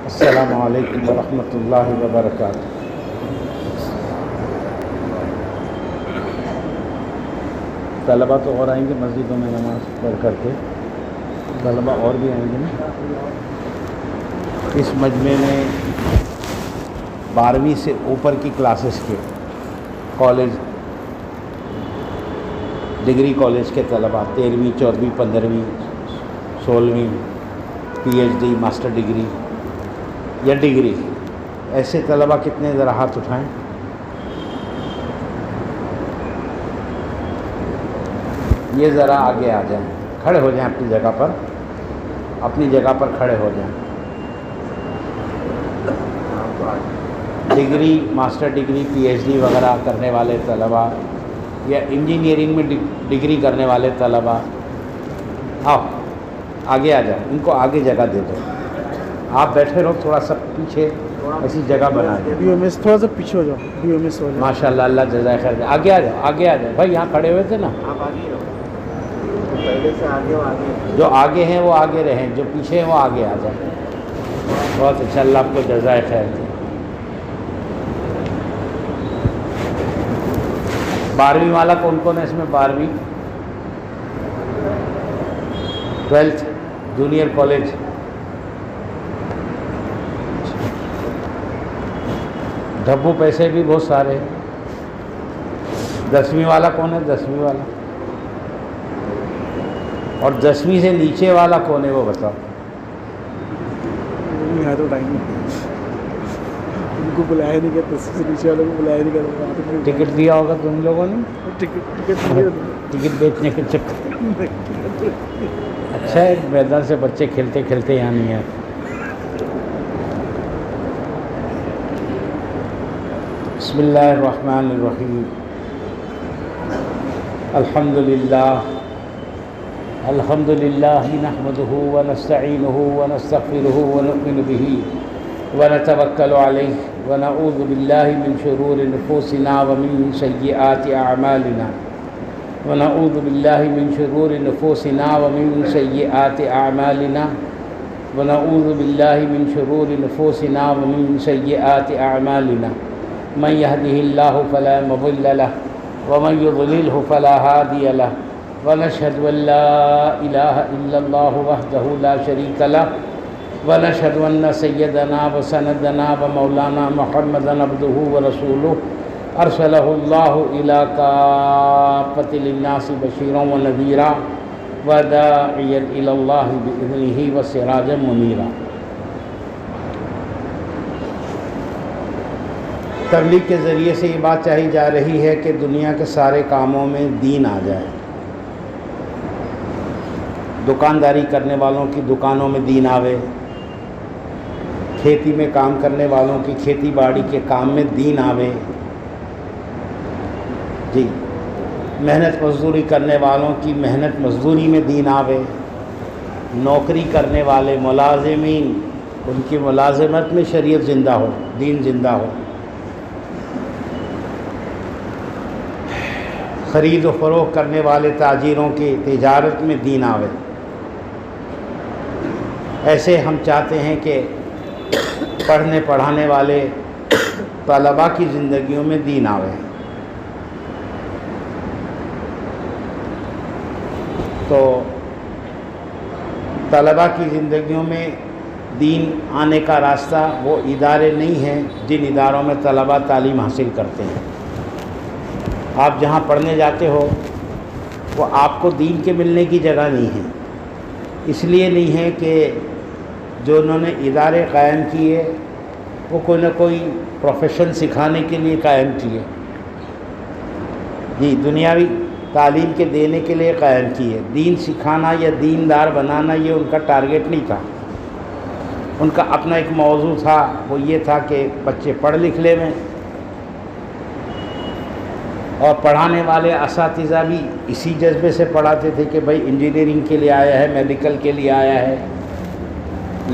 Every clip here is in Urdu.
السلام علیکم ورحمۃ اللہ وبرکاتہ۔ طلبہ تو اور آئیں گے مسجدوں میں نماز پڑھ کر کے، طلبہ اور بھی آئیں گے نا۔ اس مجمع میں 12ویں سے اوپر کی کلاسز کے کالج، ڈگری کالج کے طلبہ 13ویں 14ویں 15ویں 16ویں P H D master degree یا ڈگری، ایسے طلبہ کتنے ذرا ہاتھ اٹھائیں؟ یہ ذرا آگے آ جائیں، کھڑے ہو جائیں اپنی جگہ پر، اپنی جگہ پر کھڑے ہو جائیں۔ Degree, master degree, P H D وغیرہ کرنے والے طلبہ یا انجینئرنگ میں ڈگری کرنے والے طلبہ، آؤ آگے آ جاؤ، ان کو آگے جگہ دے دو۔ آپ بیٹھے رہو، تھوڑا سا پیچھے ایسی جگہ بنا دیں۔ ڈی ایم ایس تھوڑا سا پیچھے ہو جاؤ، ڈی ایم ایس ہو جاؤ۔ ماشاء اللہ، اللہ جزائے خیر دے۔ آگے آ جاؤ، آگے آ جاؤ بھائی، یہاں کھڑے ہوئے تھے نا، آپ آگے رہو، پہلے سے آگے جو آگے ہیں وہ آگے رہیں، جو پیچھے ہیں وہ آگے آ جائیں۔ بہت اچھا، اللہ آپ کو جزائے خیر دے۔ 12ویں والا کون کون ہے اس میں؟ 12ویں 12th جونیئر کالج، ڈھبو پیسے بھی بہت سارے۔ 10ویں والا کون ہے؟ 10ویں والا، اور 10ویں سے نیچے والا کون ہے وہ بتاؤ؟ یہاں تو ٹائم ان کو بلایا نہیں کرتا، سے نیچے والوں کو بلایا نہیں کرتا۔ ٹکٹ دیا ہوگا تم لوگوں نے، ٹکٹ بیچنے کے چکر۔ اچھا ہے، میدان سے بچے کھیلتے کھیلتے یہاں نہیں ہیں۔ بسم اللہ الرحمن الرحیم، الحمد للہ نحمده ونستعینه ونستغفره ونؤمن به ونتوکل علیہ ونعوذ باللہ من شرور نفوسنا ومن سیئات اعمالنا ونعوذ باللہ من شرور نفوسنا ومن سیئات اعمالنا ونعوذ باللہ من شرور نفوسنا ومن سیئات اعمالنا من يهده الله فلا مضل له ومن يضلله فلا هادي له ونشهد أن لا إله إلا الله وحده لا شريك له ونشهد أن سيدنا وسندنا ومولانا محمدا عبده ورسوله أرسله الله إلى كافة للناس بشيرا ونذيرا وداعيا إلى الله بإذنه وسراجا منيرا۔ تبلیغ کے ذریعے سے یہ بات چاہی جا رہی ہے کہ دنیا کے سارے کاموں میں دین آ جائے۔ دکانداری کرنے والوں کی دکانوں میں دین آوے، کھیتی میں کام کرنے والوں کی کھیتی باڑی کے کام میں دین آوے، جی، محنت مزدوری کرنے والوں کی محنت مزدوری میں دین آوے، نوکری کرنے والے ملازمین، ان کی ملازمت میں شریعت زندہ ہو، دین زندہ ہو، خرید و فروخت کرنے والے تاجروں کی تجارت میں دین آوے۔ ایسے ہم چاہتے ہیں کہ پڑھنے پڑھانے والے طلباء کی زندگیوں میں دین آوے۔ تو طلباء کی زندگیوں میں دین آنے کا راستہ وہ ادارے نہیں ہیں جن اداروں میں طلباء تعلیم حاصل کرتے ہیں۔ آپ جہاں پڑھنے جاتے ہو وہ آپ کو دین کے ملنے کی جگہ نہیں ہے، اس لیے نہیں ہے کہ جو انہوں نے ادارے قائم کیے وہ کوئی نہ کوئی پروفیشن سکھانے کے لیے قائم کیے، جی، دنیاوی تعلیم کے دینے کے لیے قائم کیے۔ دین سکھانا یا دیندار بنانا یہ ان کا ٹارگیٹ نہیں تھا، ان کا اپنا ایک موضوع تھا، وہ یہ تھا کہ بچے پڑھ لکھ لے میں، اور پڑھانے والے اساتذہ بھی اسی جذبے سے پڑھاتے تھے کہ بھائی انجینئرنگ کے لیے آیا ہے، میڈیکل کے لیے آیا ہے،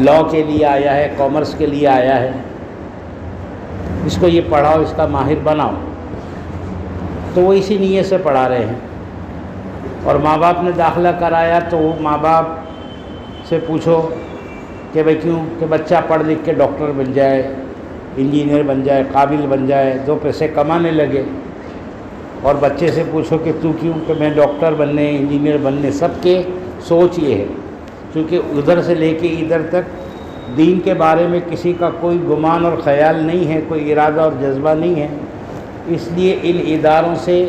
لاء کے لیے آیا ہے، کامرس کے لیے آیا ہے، اس کو یہ پڑھاؤ، اس کا ماہر بناؤ، تو وہ اسی نیت سے پڑھا رہے ہیں۔ اور ماں باپ نے داخلہ کرایا تو ماں باپ سے پوچھو کہ بھئی کیوں کہ بچہ پڑھ لکھ کے ڈاکٹر بن جائے، انجینئر بن جائے، قابل بن جائے، 2 پیسے کمانے لگے. اور بچے سے پوچھو کہ تو کیوں، کہ میں ڈاکٹر بننے، انجینئر بننے. سب کے سوچ یہ ہے، کیونکہ ادھر سے لے کے ادھر تک دین کے بارے میں کسی کا کوئی گمان اور خیال نہیں ہے، کوئی ارادہ اور جذبہ نہیں ہے. اس لیے ان اداروں سے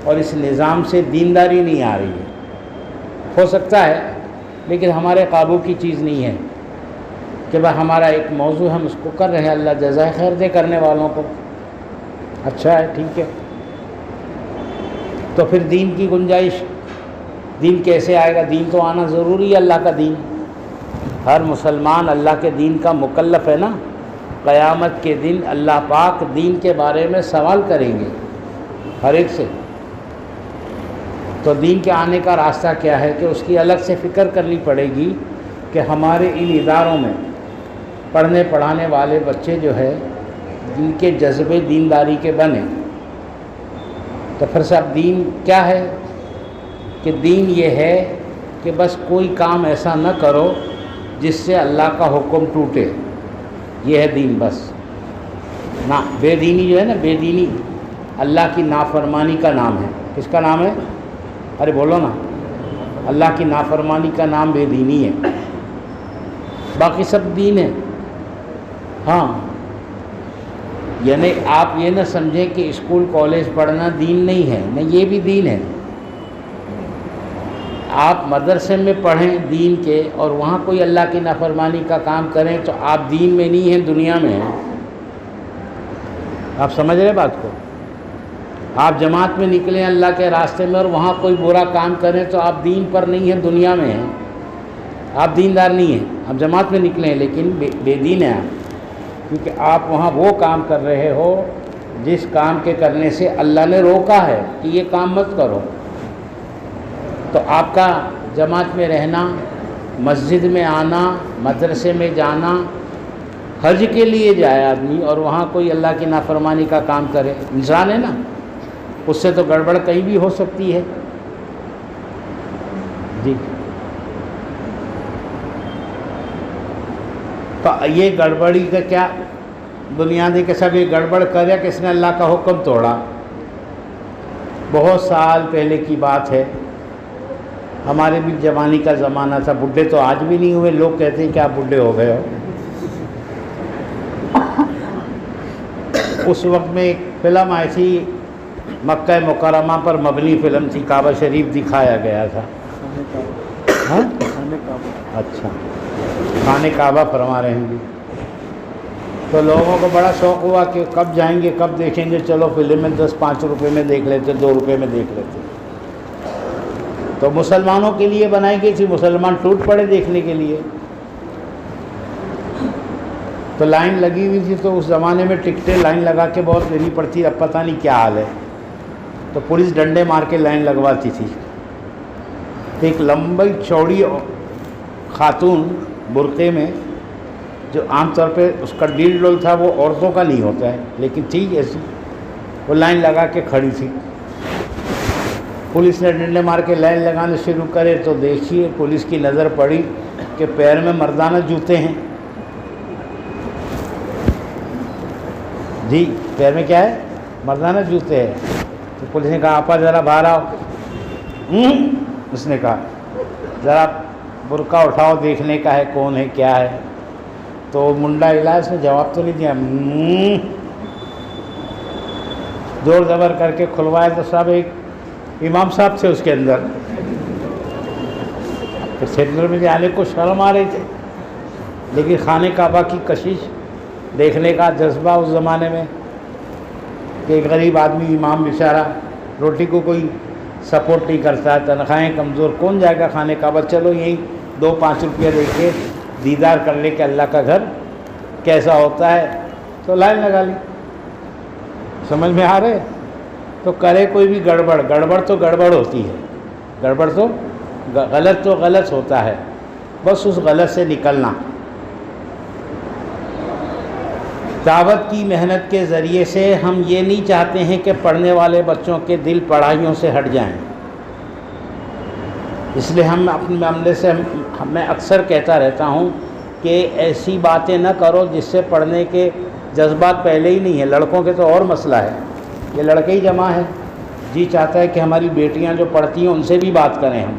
اور اس نظام سے دینداری نہیں آ رہی ہے. ہو سکتا ہے لیکن ہمارے قابو کی چیز نہیں ہے کہ بھائی ہمارا ایک موضوع ہم اس کو کر رہے ہیں، اللہ جزائے خیر دے کرنے والوں کو. اچھا ہے، ٹھیک ہے. تو پھر دین کی گنجائش، دین کیسے آئے گا؟ دین تو آنا ضروری ہے، اللہ کا دین. ہر مسلمان اللہ کے دین کا مکلف ہے نا. قیامت کے دن اللہ پاک دین کے بارے میں سوال کریں گے ہر ایک سے. تو دین کے آنے کا راستہ کیا ہے کہ اس کی الگ سے فکر کرنی پڑے گی کہ ہمارے ان اداروں میں پڑھنے پڑھانے والے بچے جو ہے جن کے جذبے دینداری کے بنے. تو پھر صاحب دین کیا ہے؟ کہ دین یہ ہے کہ بس کوئی کام ایسا نہ کرو جس سے اللہ کا حکم ٹوٹے. یہ ہے دین. بس نا بے دینی جو ہے نا، بے دینی اللہ کی نافرمانی کا نام ہے. کس کا نام ہے؟ ارے بولو نا. اللہ کی نافرمانی کا نام بے دینی ہے. باقی سب دین ہے. ہاں، یعنی آپ یہ نہ سمجھیں کہ اسکول کالج پڑھنا دین نہیں ہے. نہیں، یہ بھی دین ہے. آپ مدرسے میں پڑھیں دین کے اور وہاں کوئی اللہ کی نافرمانی کا کام کریں تو آپ دین میں نہیں ہیں، دنیا میں ہیں. آپ سمجھ رہے بات کو؟ آپ جماعت میں نکلیں اللہ کے راستے میں اور وہاں کوئی برا کام کریں تو آپ دین پر نہیں ہیں، دنیا میں ہیں. آپ دیندار نہیں ہیں. آپ جماعت میں نکلیں لیکن بے دین ہیں آپ، کیونکہ آپ وہاں وہ کام کر رہے ہو جس کام کے کرنے سے اللہ نے روکا ہے کہ یہ کام مت کرو. تو آپ کا جماعت میں رہنا، مسجد میں آنا، مدرسے میں جانا، حج کے لیے جائے آدمی اور وہاں کوئی اللہ کی نافرمانی کا کام کرے، انسان ہے نا، اس سے تو گڑبڑ کہیں بھی ہو سکتی ہے. جی، تو یہ گڑبڑی کا کیا بنیادی کہ سب یہ گڑبڑ کرے کہ اس نے اللہ کا حکم توڑا. بہت سال پہلے کی بات ہے، ہمارے بھی جوانی کا زمانہ تھا. بڈھے تو آج بھی نہیں ہوئے، لوگ کہتے ہیں کہ آپ بڈھے ہو گئے ہو. اس وقت میں ایک فلم آئی تھی، مکہ مکرمہ پر مبنی فلم تھی، کعبہ شریف دکھایا گیا تھا. ہاں، اچھا، خانہ کعبہ فرما رہے ہیں جی. تو لوگوں کو بڑا شوق ہوا کہ کب جائیں گے، کب دیکھیں گے. چلو فلم میں 10-5 روپے میں دیکھ لیتے، 2 روپے میں دیکھ لیتے. تو مسلمانوں کے لیے بنائی گئی تھی، مسلمان ٹوٹ پڑے دیکھنے کے لیے. تو لائن لگی ہوئی تھی. تو اس زمانے میں ٹکٹیں لائن لگا کے بہت دینی پڑتی، اب پتہ نہیں کیا حال ہے. تو پولیس ڈنڈے مار کے لائن لگواتی تھی. ایک لمبی چوڑی خاتون برقعے میں، جو عام طور پہ اس کا ڈیل ڈول تھا وہ عورتوں کا نہیں ہوتا ہے لیکن ٹھیک ایسی، وہ لائن لگا کے کھڑی تھی. پولیس نے ڈنڈے مار کے لائن لگانے شروع کرے تو دیکھیے پولیس کی نظر پڑی کہ پیر میں مردانہ جوتے ہیں. جی، پیر میں کیا ہے؟ مردانہ جوتے ہیں. تو پولیس نے کہا آپا ذرا باہر آؤ. اس نے کہا ذرا برقع اٹھاؤ، دیکھنے کا ہے کون ہے کیا ہے. تو منڈا ہلا، اس نے جواب تو نہیں دیا. زور زبر کر کے کھلوایا تو صاحب ایک امام صاحب تھے اس کے اندر. تو سینٹر میں جانے کو شرم آ رہی تھی، لیکن خانہ کعبہ کی کشش دیکھنے کا جذبہ اس زمانے میں کہ ایک غریب آدمی امام بیچارہ، روٹی کو کوئی سپورٹ نہیں کرتا، تنخواہیں کمزور، کون جائے گا خانہ کعبہ. چلو یہی 2-5 روپیہ دے کے دیدار کر لے کہ اللہ کا گھر کیسا ہوتا ہے. تو لائن لگا لی. سمجھ میں آ رہے؟ تو کرے کوئی بھی گڑبڑ، گڑبڑ تو گڑبڑ ہوتی ہے، گڑبڑ تو غلط ہوتا ہے. بس اس غلط سے نکلنا. دعوت کی محنت کے ذریعے سے ہم یہ نہیں چاہتے ہیں کہ پڑھنے والے بچوں کے دل پڑھائیوں سے ہٹ جائیں. اس لیے ہم اپنے معاملے سے میں اکثر کہتا رہتا ہوں کہ ایسی باتیں نہ کرو جس سے پڑھنے کے جذبات پہلے ہی نہیں ہیں. لڑکوں کے تو اور مسئلہ ہے, یہ لڑکے ہی جمع ہے, جی چاہتا ہے کہ ہماری بیٹیاں جو پڑھتی ہیں ان سے بھی بات کریں ہم,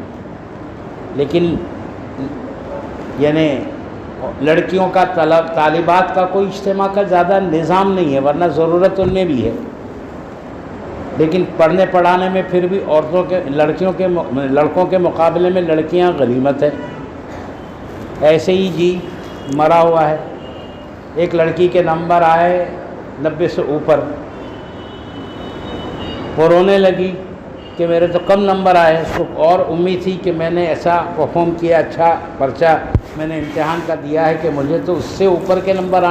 لیکن یعنی لڑکیوں کا طالبات کا کوئی اجتماع کا زیادہ نظام نہیں ہے, ورنہ ضرورت ان میں بھی ہے, لیکن پڑھنے پڑھانے میں پھر بھی عورتوں کے لڑکوں کے مقابلے میں لڑکیاں غنیمت ہے. ایسے ہی جی مرا ہوا ہے, ایک لڑکی کے نمبر آئے 90 سے اوپر, وہ رونے لگی کہ میرے تو کم نمبر آئے. اس کو اور امید تھی کہ میں نے ایسا پرفارم کیا, اچھا پرچہ میں نے امتحان کا دیا ہے کہ مجھے تو اس سے اوپر کے نمبر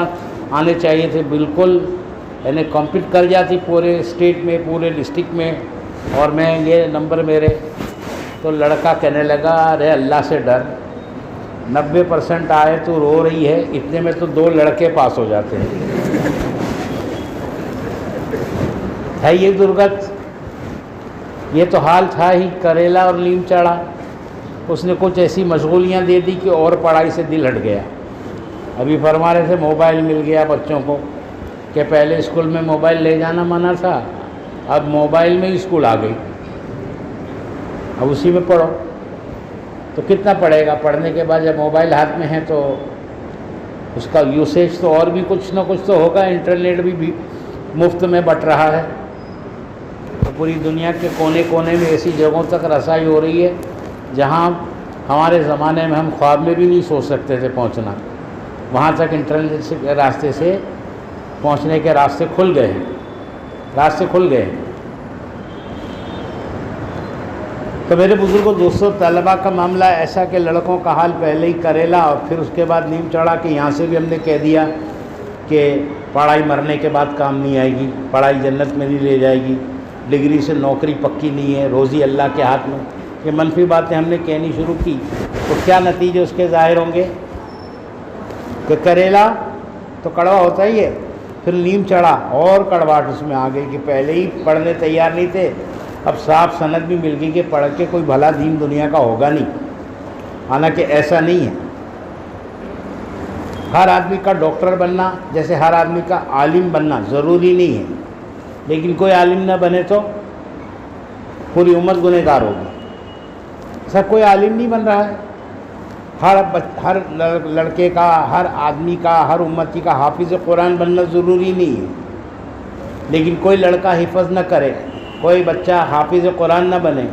آنے چاہیے تھے, بالکل یعنی کمپیٹ کر جاتی پورے اسٹیٹ میں, پورے ڈسٹرکٹ میں, اور میں یہ نمبر میرے. تو لڑکا کہنے لگا ارے اللہ سے ڈر, 90% آئے تو رو رہی ہے, اتنے میں تو 2 لڑکے پاس ہو جاتے ہیں. ہے یہ درگت, یہ تو حال تھا ہی. کریلا اور نیم چڑھا, اس نے کچھ ایسی مشغولیاں دے دی کہ اور پڑھائی سے دل ہٹ گیا. ابھی فرما رہے تھے موبائل مل گیا بچوں کو, کہ پہلے اسکول میں موبائل لے جانا منع تھا, اب موبائل میں ہی اسکول آ گئی, اب اسی میں پڑھو. تو کتنا پڑھے گا؟ پڑھنے کے بعد جب موبائل ہاتھ میں ہے تو اس کا یوسیج تو اور بھی کچھ نہ کچھ تو ہوگا. انٹرنیٹ بھی مفت میں بٹ رہا ہے, تو پوری دنیا کے کونے کونے میں ایسی جگہوں تک رسائی ہو رہی ہے جہاں ہمارے زمانے میں ہم خواب میں بھی نہیں سوچ سکتے تھے پہنچنا. وہاں تک انٹرنیٹ کے راستے سے پہنچنے کے راستے کھل گئے ہیں, تو میرے بزرگوں دوستوں, طلباء کا معاملہ ایسا کہ لڑکوں کا حال پہلے ہی کریلا, اور پھر اس کے بعد نیم چڑھا کہ یہاں سے بھی ہم نے کہہ دیا کہ پڑھائی مرنے کے بعد کام نہیں آئے گی, پڑھائی جنت میں نہیں لے جائے گی, ڈگری سے نوکری پکی نہیں ہے, روزی اللہ کے ہاتھ میں. یہ منفی باتیں ہم نے کہنی شروع کی, تو کیا نتیجے اس کے ظاہر ہوں گے کہ کریلا تو کڑوا ہوتا ہی ہے, پھر نیم چڑھا اور کڑواہٹ اس میں آ گئی کہ پہلے ہی پڑھنے تیار نہیں تھے, اب صاف سند بھی مل گئی کہ پڑھ کے کوئی بھلا دین دنیا کا ہوگا نہیں. حالانکہ ایسا نہیں ہے. ہر آدمی کا ڈاکٹر بننا جیسے ہر آدمی کا عالم بننا ضروری نہیں ہے, لیکن کوئی عالم نہ بنے تو پوری امت گنہگار ہوگی. سب کوئی عالم نہیں بن رہا ہے. ہر لڑکے کا, ہر آدمی کا, ہر امتی کا حافظ قرآن بننا ضروری نہیں ہے, لیکن کوئی لڑکا حفظ نہ کرے, کوئی بچہ حافظ قرآن نہ بنے,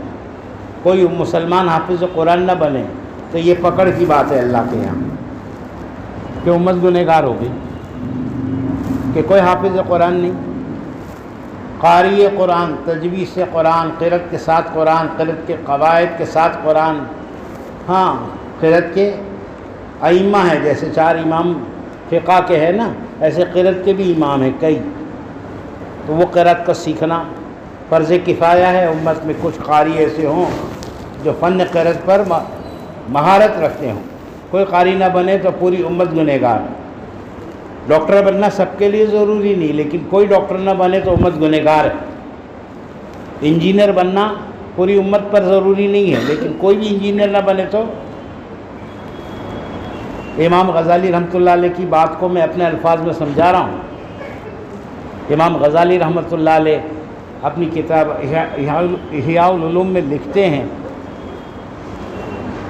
کوئی مسلمان حافظ قرآن نہ بنے, تو یہ پکڑ کی بات ہے اللہ کے یہاں کہ امت گنہگار ہوگی, کہ کوئی حافظ قرآن نہیں. قاری قرآن, تجوید سے قرآن, قرأت کے ساتھ قرآن, قرأت کے قواعد کے ساتھ قرآن. ہاں, قرأت کے ائمہ ہیں, جیسے 4 امام فقہ کے ہیں نا, ایسے قرأت کے بھی امام ہیں کئی. تو وہ قرأت کا سیکھنا فرض کفایہ ہے. امت میں کچھ قاری ایسے ہوں جو فن قرأت پر مہارت رکھتے ہوں. کوئی قاری نہ بنے تو پوری امت گنہگار. ڈاکٹر بننا سب کے لیے ضروری نہیں, لیکن کوئی ڈاکٹر نہ بنے تو امت گنہگار ہے. انجینئر بننا پوری امت پر ضروری نہیں ہے, لیکن کوئی بھی انجینئر نہ بنے تو. امام غزالی رحمۃ اللہ علیہ کی بات کو میں اپنے الفاظ میں سمجھا رہا ہوں. امام غزالی رحمۃ اللہ علیہ اپنی کتاب احیاء العلوم میں لکھتے ہیں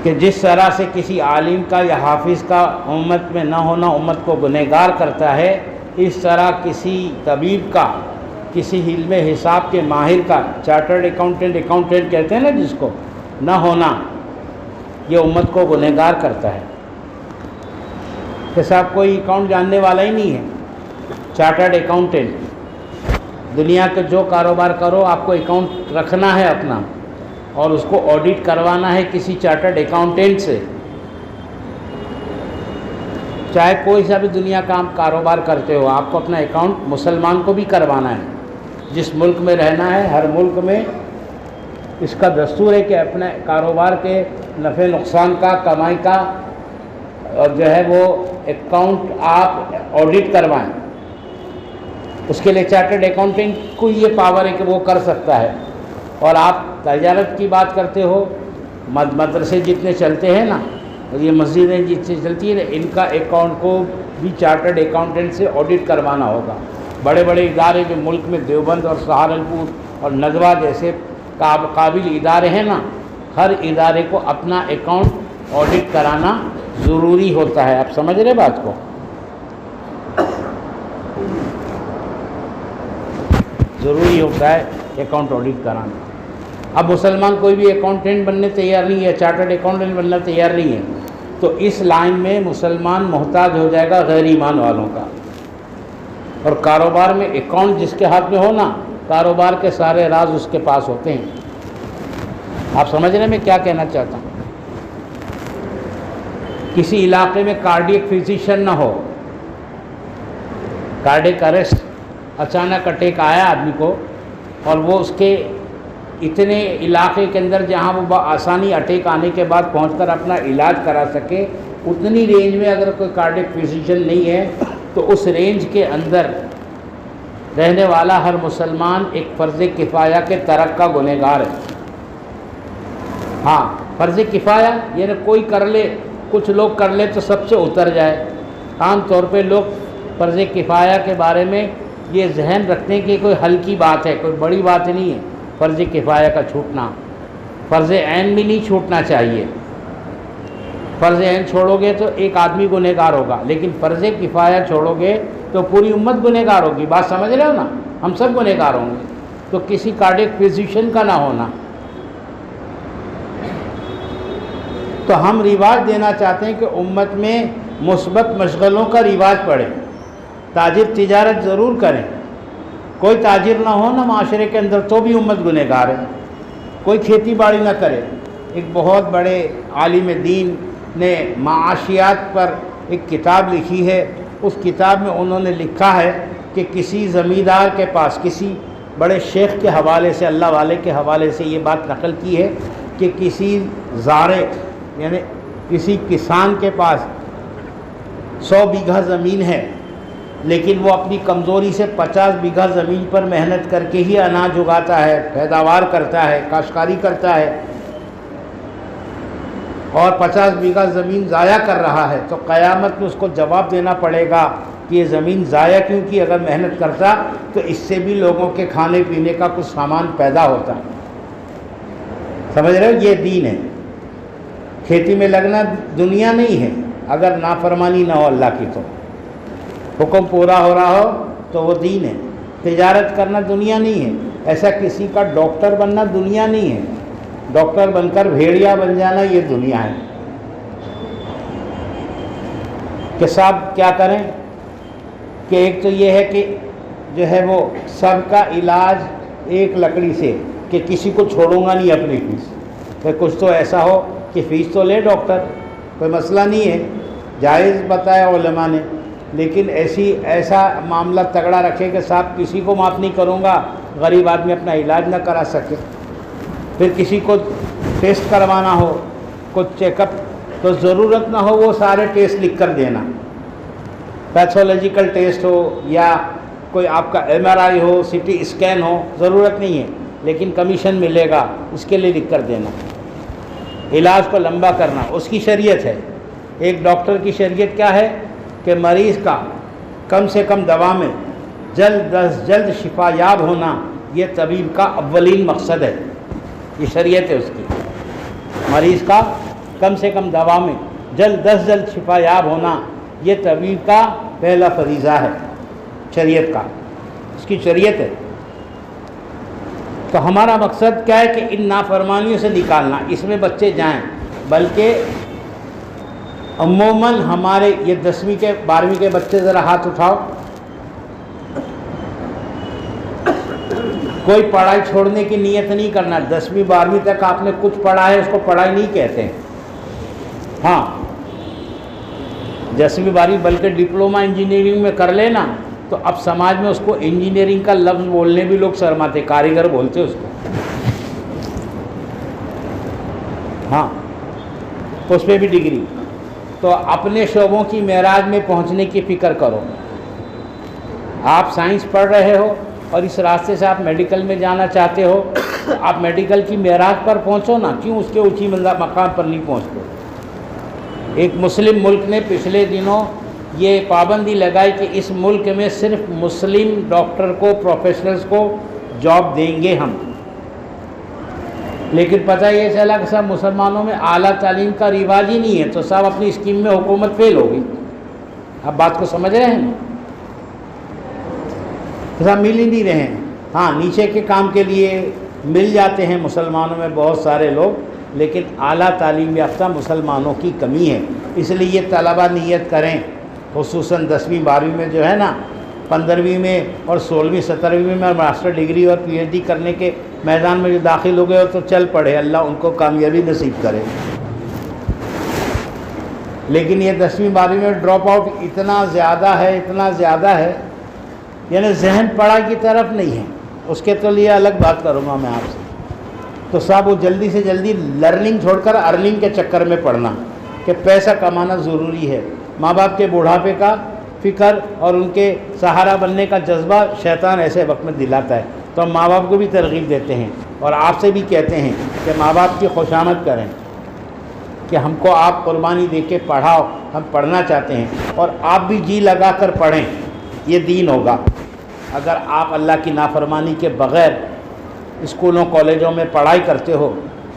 کہ جس طرح سے کسی عالم کا یا حافظ کا امت میں نہ ہونا امت کو گنہگار کرتا ہے, اس طرح کسی طبیب کا, کسی علم حساب کے ماہر کا, چارٹرڈ اکاؤنٹنٹ کہتے ہیں نا جس کو, نہ ہونا یہ امت کو گنہگار کرتا ہے. کہ صاحب کوئی اکاؤنٹ جاننے والا ہی نہیں ہے, چارٹرڈ اکاؤنٹنٹ. دنیا کے جو کاروبار کرو آپ کو اکاؤنٹ رکھنا ہے اپنا, اور اس کو آڈٹ کروانا ہے کسی چارٹرڈ اکاؤنٹنٹ سے. چاہے کوئی سا بھی دنیا کا آپ کاروبار کرتے ہو, آپ کو اپنا اکاؤنٹ مسلمان کو بھی کروانا ہے. جس ملک میں رہنا ہے, ہر ملک میں اس کا دستور ہے کہ اپنے کاروبار کے نفع نقصان کا, کمائی کا, اور جو ہے وہ اکاؤنٹ آپ آڈٹ کروائیں. اس کے لیے چارٹرڈ اکاؤنٹنٹ کو یہ پاور ہے کہ وہ کر سکتا ہے. اور آپ تجارت کی بات کرتے ہو, مدرسے جتنے چلتے ہیں نا, اور یہ مسجدیں جس سے چلتی ہیں نا، ان کا اکاؤنٹ کو بھی چارٹرڈ اکاؤنٹنٹ سے آڈٹ کروانا ہوگا۔ بڑے بڑے ادارے جو ملک میں دیوبند اور سہارنپور اور ندوہ جیسے قابل ادارے ہیں نا، ہر ادارے کو اپنا اکاؤنٹ آڈٹ کرانا ضروری ہوتا ہے۔ آپ سمجھ رہے بات کو؟ ضروری ہوتا ہے اکاؤنٹ آڈٹ کرانا۔ اب مسلمان کوئی بھی اکاؤنٹنٹ بننے تیار نہیں ہے، چارٹرڈ اکاؤنٹنٹ بننا تیار نہیں ہے، تو اس لائن میں مسلمان محتاج ہو جائے گا غیر ایمان والوں کا۔ اور کاروبار میں اکاؤنٹ جس کے ہاتھ میں ہو نا، کاروبار کے سارے راز اس کے پاس ہوتے ہیں۔ آپ سمجھ رہے ہیں میں کیا کہنا چاہتا ہوں؟ کسی علاقے میں کارڈیک فزیشین نہ ہو، کارڈیک اریسٹ، اچانک اٹیک آیا آدمی کو، اور وہ اس کے اتنے علاقے کے اندر جہاں وہ بآسانی اٹیک آنے کے بعد پہنچ کر اپنا علاج کرا سکے، اتنی رینج میں اگر کوئی کارڈیک فزیشین نہیں ہے تو اس رینج کے اندر رہنے والا ہر مسلمان ایک فرض کفایہ کے ترک کا گنہگار ہے۔ ہاں، فرض کفایہ یعنی کوئی کر لے، کچھ لوگ کر لے تو سب سے اتر جائے۔ عام طور پہ لوگ فرض کفایہ کے بارے میں یہ ذہن رکھتے ہیں کہ کوئی ہلکی بات ہے، کوئی بڑی بات نہیں ہے فرض کفایہ کا چھوٹنا۔ فرض عین بھی نہیں چھوٹنا چاہیے۔ فرض عین چھوڑو گے تو ایک آدمی گنہگار ہوگا، لیکن فرض کفایہ چھوڑو گے تو پوری امت گنہگار ہوگی۔ بات سمجھ رہے ہو نا؟ ہم سب گنہگار ہوں گے۔ تو کسی کارڈیک فزیشین کا نہ ہونا۔ تو ہم رواج دینا چاہتے ہیں کہ امت میں مثبت مشغلوں کا رواج پڑے، تاجر تجارت ضرور کریں۔ کوئی تاجر نہ ہو نا معاشرے کے اندر تو بھی امت گنہگار ہے۔ کوئی کھیتی باڑی نہ کرے۔ ایک بہت بڑے عالم دین نے معاشیات پر ایک کتاب لکھی ہے، اس کتاب میں انہوں نے لکھا ہے کہ کسی زمیندار کے پاس، کسی بڑے شیخ کے حوالے سے، اللہ والے کے حوالے سے یہ بات نقل کی ہے کہ کسی زارع یعنی کسی کسان کے پاس 100 بیگھہ زمین ہے، لیکن وہ اپنی کمزوری سے 50 بیگھہ زمین پر محنت کر کے ہی اناج اگاتا ہے، پیداوار کرتا ہے، کاشتکاری کرتا ہے، اور 50 بیگھہ زمین ضائع کر رہا ہے، تو قیامت میں اس کو جواب دینا پڑے گا کہ یہ زمین ضائع کیوں کی؟ اگر محنت کرتا تو اس سے بھی لوگوں کے کھانے پینے کا کچھ سامان پیدا ہوتا۔ سمجھ رہے ہو؟ یہ دین ہے۔ کھیتی میں لگنا دنیا نہیں ہے، اگر نافرمانی نہ ہو اللہ کی تو، حکم پورا ہو رہا ہو تو وہ دین ہے۔ تجارت کرنا دنیا نہیں ہے، ایسا کسی کا ڈاکٹر بننا دنیا نہیں ہے، ڈاکٹر بن کر بھیڑیا بن جانا یہ دنیا ہے۔ کہ صاحب کیا کریں کہ ایک تو یہ ہے کہ جو ہے وہ سب کا علاج ایک لکڑی سے، کہ کسی کو چھوڑوں گا نہیں اپنی فیس، کہ کچھ تو ایسا ہو کہ فیس تو لے ڈاکٹر، کوئی مسئلہ نہیں ہے، جائز بتایا علماء نے، لیکن ایسا معاملہ تگڑا رکھے کہ صاحب کسی کو معاف نہیں کروں گا، غریب آدمی اپنا علاج نہ کرا سکے۔ پھر کسی کو ٹیسٹ کروانا ہو، کچھ چیک اپ، تو ضرورت نہ ہو وہ سارے ٹیسٹ لکھ کر دینا، پیتھولوجیکل ٹیسٹ ہو یا کوئی آپ کا MRI ہو، CT اسکین ہو، ضرورت نہیں ہے، لیکن کمیشن ملے گا اس کے لیے لکھ کر دینا۔ علاج کو لمبا کرنا اس کی شریعت ہے۔ ایک ڈاکٹر کی شریعت کیا ہے کہ مریض کا کم سے کم دوا میں جلد از جلد شفا یاب ہونا، یہ طبیب کا اولین مقصد ہے، یہ شریعت ہے اس کی۔ مریض کا کم سے کم دوا میں جلد از جلد شفا یاب ہونا، یہ طبیب کا پہلا فریضہ ہے شریعت کا، اس کی شریعت ہے۔ تو ہمارا مقصد کیا ہے کہ ان نافرمانیوں سے نکالنا، اس میں بچے جائیں، بلکہ عموماً ہمارے یہ 10ویں کے 12ویں کے بچے ذرا ہاتھ اٹھاؤ، کوئی پڑھائی چھوڑنے کی نیت نہیں کرنا۔ 10ویں 12ویں تک آپ نے کچھ پڑھا ہے اس کو پڑھائی نہیں کہتے ہیں۔ ہاں 10ویں 12ویں بلکہ ڈپلومہ انجینئرنگ میں کر لینا تو اب سماج میں اس کو انجینئرنگ کا لفظ بولنے بھی لوگ شرماتے، کاریگر بولتے اس کو۔ ہاں اس پہ بھی ڈگری، تو اپنے شعبوں کی معراج میں پہنچنے کی فکر کرو۔ آپ سائنس پڑھ رہے ہو اور اس راستے سے آپ میڈیکل میں جانا چاہتے ہو تو آپ میڈیکل کی معراج پر پہنچو نا، کیوں اس کے اونچی مقام پر نہیں پہنچتے؟ ایک مسلم ملک نے پچھلے دنوں یہ پابندی لگائی کہ اس ملک میں صرف مسلم ڈاکٹر کو، پروفیشنلز کو جاب دیں گے ہم، لیکن پتہ یہ چلا کہ صاحب مسلمانوں میں اعلیٰ تعلیم کا رواج ہی نہیں ہے، تو صاحب اپنی اسکیم میں حکومت فیل ہوگی۔ اب بات کو سمجھ رہے ہیں؟ صاحب مل ہی نہیں رہے ہیں۔ ہاں نیچے کے کام کے لیے مل جاتے ہیں مسلمانوں میں بہت سارے لوگ، لیکن اعلیٰ تعلیم یافتہ مسلمانوں کی کمی ہے۔ اس لیے یہ طلبہ نیت کریں، خصوصاً 10ویں 12ویں میں جو ہے نا، 15ویں میں اور 16ویں 17ویں میں ماسٹر ڈگری اور پی ایچ ڈی کرنے کے میدان میں جو داخل ہو گئے ہو تو چل پڑے، اللہ ان کو کامیابی نصیب کرے۔ لیکن یہ 10ویں 12ویں میں ڈراپ آؤٹ اتنا زیادہ ہے، یعنی ذہن پڑھائی کی طرف نہیں ہے، اس کے تو لیے الگ بات کروں گا میں آپ سے۔ تو صاحب وہ جلدی سے جلدی لرننگ چھوڑ کر ارننگ کے چکر میں پڑھنا کہ پیسہ کمانا ضروری ہے۔ ماں باپ کے بڑھاپے کا فکر اور ان کے سہارا بننے کا جذبہ شیطان ایسے وقت میں دلاتا ہے، تو ہم ماں باپ کو بھی ترغیب دیتے ہیں اور آپ سے بھی کہتے ہیں کہ ماں باپ کی خوشامد کریں کہ ہم کو آپ قربانی دے کے پڑھاؤ، ہم پڑھنا چاہتے ہیں، اور آپ بھی جی لگا کر پڑھیں، یہ دین ہوگا۔ اگر آپ اللہ کی نافرمانی کے بغیر اسکولوں کالجوں میں پڑھائی کرتے ہو،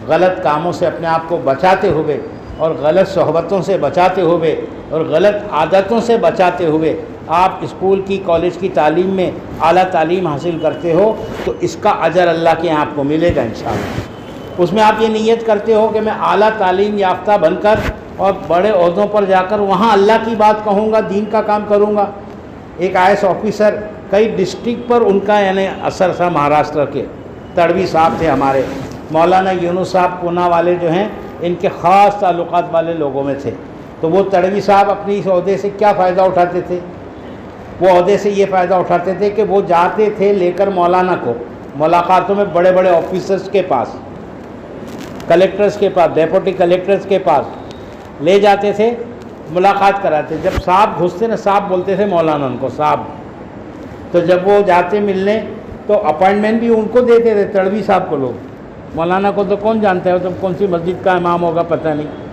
غلط کاموں سے اپنے آپ کو بچاتے ہوئے اور غلط صحبتوں سے بچاتے ہوئے اور غلط عادتوں سے بچاتے ہوئے آپ اسکول کی کالج کی تعلیم میں اعلیٰ تعلیم حاصل کرتے ہو، تو اس کا اجر اللہ کے یہاں آپ کو ملے گا انشاءاللہ۔ اس میں آپ یہ نیت کرتے ہو کہ میں اعلیٰ تعلیم یافتہ بن کر اور بڑے عہدوں پر جا کر وہاں اللہ کی بات کہوں گا، دین کا کام کروں گا۔ ایک آئی ایس آفیسر کئی ڈسٹرکٹ پر ان کا یعنی اثر تھا، مہاراشٹر کے تڑوی صاحب تھے ہمارے، مولانا یونس صاحب پونا والے جو ہیں، ان کے خاص تعلقات والے لوگوں میں تھے۔ تو وہ تڑوی صاحب اپنی اس عہدے سے کیا فائدہ اٹھاتے تھے؟ وہ عہدے سے یہ فائدہ اٹھاتے تھے کہ وہ جاتے تھے لے کر مولانا کو ملاقاتوں میں بڑے بڑے آفیسرز کے پاس، کلیکٹرز کے پاس، ڈیپوٹی کلیکٹرز کے پاس لے جاتے تھے، ملاقات کراتے۔ جب صاحب گھستے نا، صاحب بولتے تھے مولانا ان کو، صاحب۔ تو جب وہ جاتے ملنے تو اپائنٹمنٹ بھی ان کو دیتے تھے، تڑوی صاحب کو لوگ۔ مولانا کو تو کون جانتا ہے، تو کون سی مسجد کا امام ہوگا پتہ نہیں۔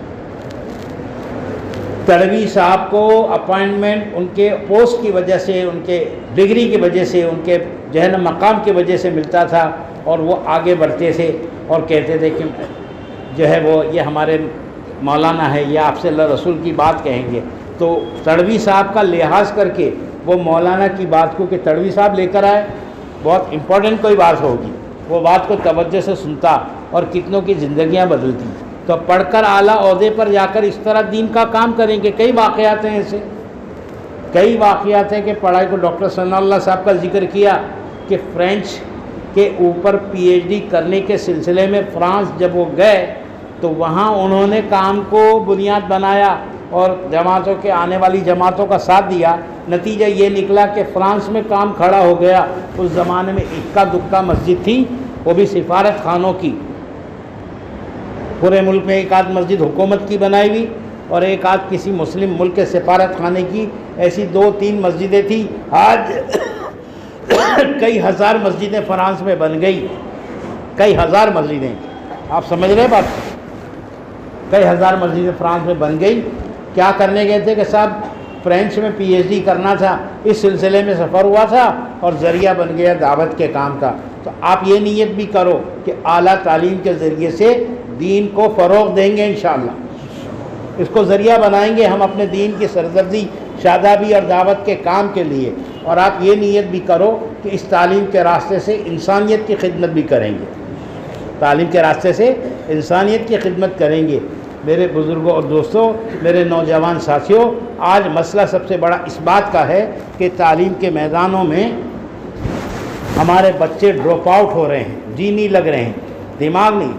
تڑوی صاحب کو اپائنٹمنٹ ان کے پوسٹ کی وجہ سے، ان کے ڈگری کی وجہ سے، ان کے ذہن مقام کی وجہ سے ملتا تھا، اور وہ آگے بڑھتے تھے اور کہتے تھے کہ جو ہے وہ یہ ہمارے مولانا ہے، یہ آپ سے اللہ رسول کی بات کہیں گے۔ تو تڑوی صاحب کا لحاظ کر کے وہ مولانا کی بات کو کہ تڑوی صاحب لے کر آئے، بہت امپورٹنٹ کوئی بات ہوگی، وہ بات کو توجہ سے سنتا اور کتنوں کی زندگیاں بدلتی۔ تو پڑھ کر اعلیٰ عہدے پر جا کر اس طرح دین کا کام کریں گے۔ کئی واقعات ہیں ایسے، کئی واقعات ہیں کہ پڑھائی کو ڈاکٹر ثناء اللہ صاحب کا ذکر کیا کہ فرینچ کے اوپر پی ایچ ڈی کرنے کے سلسلے میں فرانس جب وہ گئے تو وہاں انہوں نے کام کو بنیاد بنایا اور جماعتوں کے آنے والی جماعتوں کا ساتھ دیا۔ نتیجہ یہ نکلا کہ فرانس میں کام کھڑا ہو گیا۔ اس زمانے میں اکا دکا مسجد تھی، وہ بھی سفارت خانوں کی، پورے ملک میں ایک آدھ مسجد حکومت کی بنائی ہوئی اور ایک آدھ کسی مسلم ملک کے سفارت خانے کی، ایسی 2-3 مسجدیں تھیں۔ آج کئی ہزار مسجدیں فرانس میں بن گئی، کئی ہزار مسجدیں، آپ سمجھ رہے بات؟ کئی ہزار مسجدیں فرانس میں بن گئی۔ کیا کرنے گئے تھے کہ صاحب فرینچ میں پی ایچ ڈی کرنا تھا، اس سلسلے میں سفر ہوا تھا اور ذریعہ بن گیا دعوت کے کام کا۔ تو آپ یہ نیت بھی کرو کہ اعلیٰ تعلیم کے ذریعے سے دین کو فروغ دیں گے انشاءاللہ، اس کو ذریعہ بنائیں گے ہم اپنے دین کی سرزدی، شادابی اور دعوت کے کام کے لیے۔ اور آپ یہ نیت بھی کرو کہ اس تعلیم کے راستے سے انسانیت کی خدمت بھی کریں گے، تعلیم کے راستے سے انسانیت کی خدمت کریں گے۔ میرے بزرگوں اور دوستوں، میرے نوجوان ساتھیوں، آج مسئلہ سب سے بڑا اس بات کا ہے کہ تعلیم کے میدانوں میں ہمارے بچے ڈراپ آؤٹ ہو رہے ہیں، جی نہیں لگ رہے ہیں، دماغ نہیں،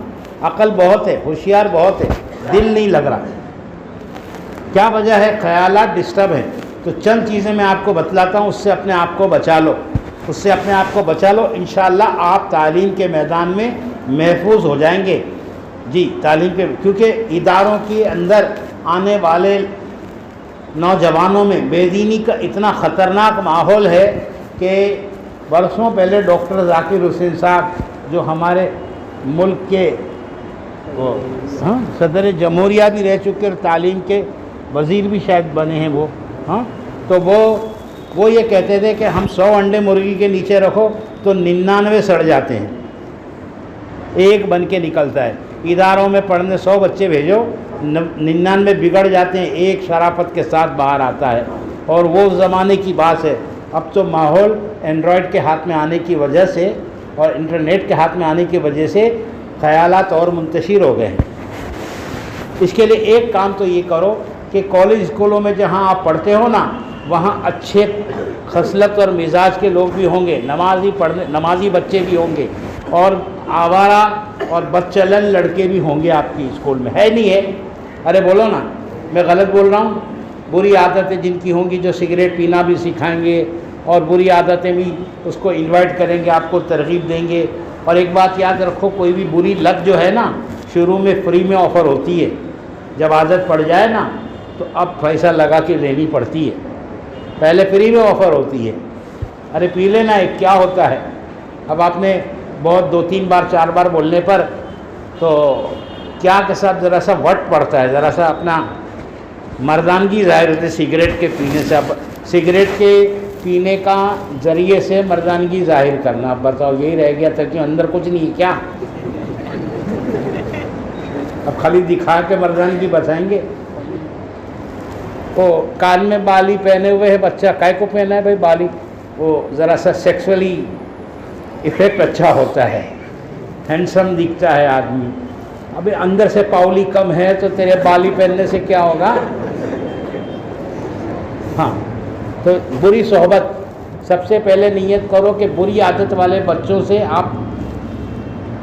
عقل بہت ہے، ہوشیار بہت ہے، دل نہیں لگ رہا۔ کیا وجہ ہے؟ خیالات ڈسٹرب ہیں۔ تو چند چیزیں میں آپ کو بتلاتا ہوں، اس سے اپنے آپ کو بچا لو، اس سے اپنے آپ کو بچا لو، انشاءاللہ آپ تعلیم کے میدان میں محفوظ ہو جائیں گے۔ جی تعلیم کے، کیونکہ اداروں کے اندر آنے والے نوجوانوں میں بے دینی کا اتنا خطرناک ماحول ہے کہ برسوں پہلے ڈاکٹر ذاکر حسین صاحب جو ہمارے ملک کے وہ ہاں صدر جمہوریہ بھی رہ چکے اور تعلیم کے وزیر بھی شاید بنے ہیں وہ. ہاں تو وہ یہ کہتے تھے کہ ہم 100 انڈے مرغی کے نیچے رکھو تو 99 سڑ جاتے ہیں, ایک بن کے نکلتا ہے. اداروں میں پڑھنے 100 بچے بھیجو, 99 بگڑ جاتے ہیں, ایک شرافت کے ساتھ باہر آتا ہے. اور وہ زمانے کی بات ہے. اب تو ماحول اینڈرائڈ کے ہاتھ میں آنے کی وجہ سے اور انٹرنیٹ کے ہاتھ میں آنے کی وجہ سے خیالات اور منتشر ہو گئے ہیں. اس کے لیے ایک کام تو یہ کرو کہ کالج اسکولوں میں جہاں آپ پڑھتے ہو نا, وہاں اچھے خصلت اور مزاج کے لوگ بھی ہوں گے, نمازی بچے بھی ہوں گے, اور آوارہ اور بدچلن لڑکے بھی ہوں گے آپ کی اسکول میں. ہے نہیں ہے؟ ارے بولو نا, میں غلط بول رہا ہوں؟ بری عادتیں جن کی ہوں گی, جو سگریٹ پینا بھی سکھائیں گے اور بری عادتیں بھی اس کو انوائٹ کریں گے, آپ کو ترغیب دیں گے. اور ایک بات یاد رکھو, کوئی بھی بری لت جو ہے نا شروع میں فری میں آفر ہوتی ہے, جب عادت پڑ جائے نا تو اب پیسہ لگا کے لینی پڑتی ہے. پہلے فری میں آفر ہوتی ہے, ارے پی لینا ایک کیا ہوتا ہے. اب آپ نے بہت 2-3 بار 4 بار بولنے پر تو کیا کے ساتھ ذرا سا وٹ پڑتا ہے, ذرا سا اپنا مردانگی ظاہر ہوتی ہے سگریٹ کے پینے سے. اب سگریٹ کے پینے کا ذریعے سے مردانگی ظاہر کرنا, اب بتاؤ یہی رہ گیا تھا کہ اندر کچھ نہیں ہے کیا؟ اب خالی دکھا کے مردانگی بتائیں گے. وہ کان میں بالی پہنے ہوئے ہے بچہ, کائے کو پہنا ہے بھائی بالی؟ وہ ذرا سا سیکسولی افیکٹ اچھا ہوتا ہے, ہینڈسم دکھتا ہے آدمی. ابھی اندر سے پاولی کم ہے تو تیرے بالی پہننے سے کیا ہوگا؟ ہاں تو بری صحبت, سب سے پہلے نیت کرو کہ بری عادت والے بچوں سے آپ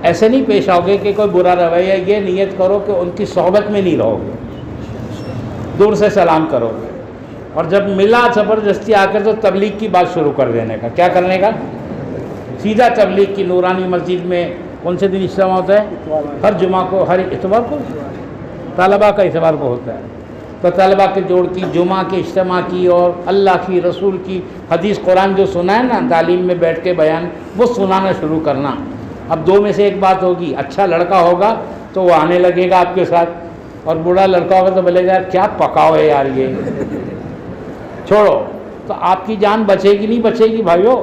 ایسے نہیں پیش آؤ گے کہ کوئی برا رویہ, یہ نیت کرو کہ ان کی صحبت میں نہیں رہو گے, دور سے سلام کرو گے. اور جب ملا زبردستی آ کر تو تبلیغ کی بات شروع کر دینے کا. کیا کرنے کا؟ سیدھا تبلیغ کی. نورانی مسجد میں کون سے دن اجتماع ہوتا ہے؟ ہر جمعہ کو, ہر اتوار کو, طلبہ کا اتوار کو ہوتا ہے. تو طلبہ کے جوڑ کی, جمعہ کے اجتماع کی, اور اللہ کی رسول کی حدیث قرآن جو سنا ہے نا تعلیم میں بیٹھ کے بیان, وہ سنانا شروع کرنا. اب 2 میں سے ایک بات ہوگی, اچھا لڑکا ہوگا تو وہ آنے لگے گا آپ کے ساتھ, اور بوڑھا لڑکا ہوگا تو بولے گا یار کیا پکاؤ ہے یار یہ, چھوڑو. تو آپ کی جان بچے گی نہیں بچے گی بھائیو.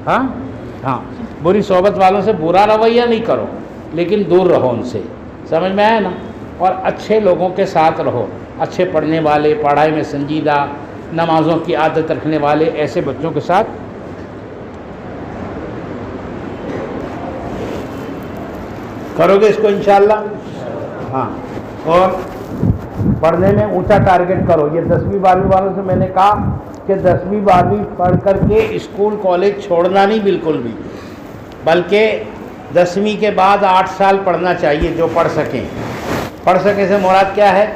ہاں بری صحبت والوں سے برا رویہ نہیں کرو, لیکن دور رہو ان سے. سمجھ میں آیا نا؟ اور اچھے لوگوں کے ساتھ رہو, اچھے پڑھنے والے, پڑھائی میں سنجیدہ, نمازوں کی عادت رکھنے والے, ایسے بچوں کے ساتھ کرو گے اس کو انشاءاللہ. ہاں اور پڑھنے میں اونچا ٹارگٹ کرو. یہ 10ویں 12ویں والوں سے میں نے کہا کہ 10ویں 12ویں پڑھ کر کے اسکول کالج چھوڑنا نہیں بالکل بھی, بلکہ 10ویں کے بعد 8 سال پڑھنا چاہیے جو پڑھ سکیں. پڑھ سکے سے مراد کیا ہے؟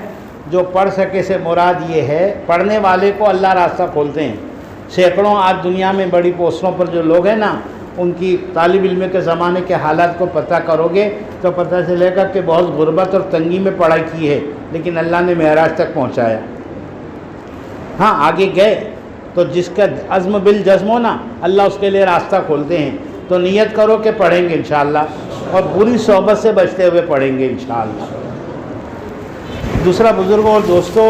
جو پڑھ سکے سے مراد یہ ہے پڑھنے والے کو اللہ راستہ کھولتے ہیں. سینکڑوں آج دنیا میں بڑی پوسٹوں پر جو لوگ ہیں نا, ان کی طالب علم کے زمانے کے حالات کو پتہ کرو گے تو پتہ چلے گا کہ بہت غربت اور تنگی میں پڑھائی کی ہے, لیکن اللہ نے معراج تک پہنچایا. ہاں آگے گئے تو جس کا عزم بالجزم ہو نا, اللہ اس کے لیے راستہ کھولتے ہیں. تو نیت کرو کہ پڑھیں گے انشاءاللہ, اور بری صحبت سے بچتے ہوئے پڑھیں گے انشاءاللہ. دوسرا بزرگوں اور دوستوں,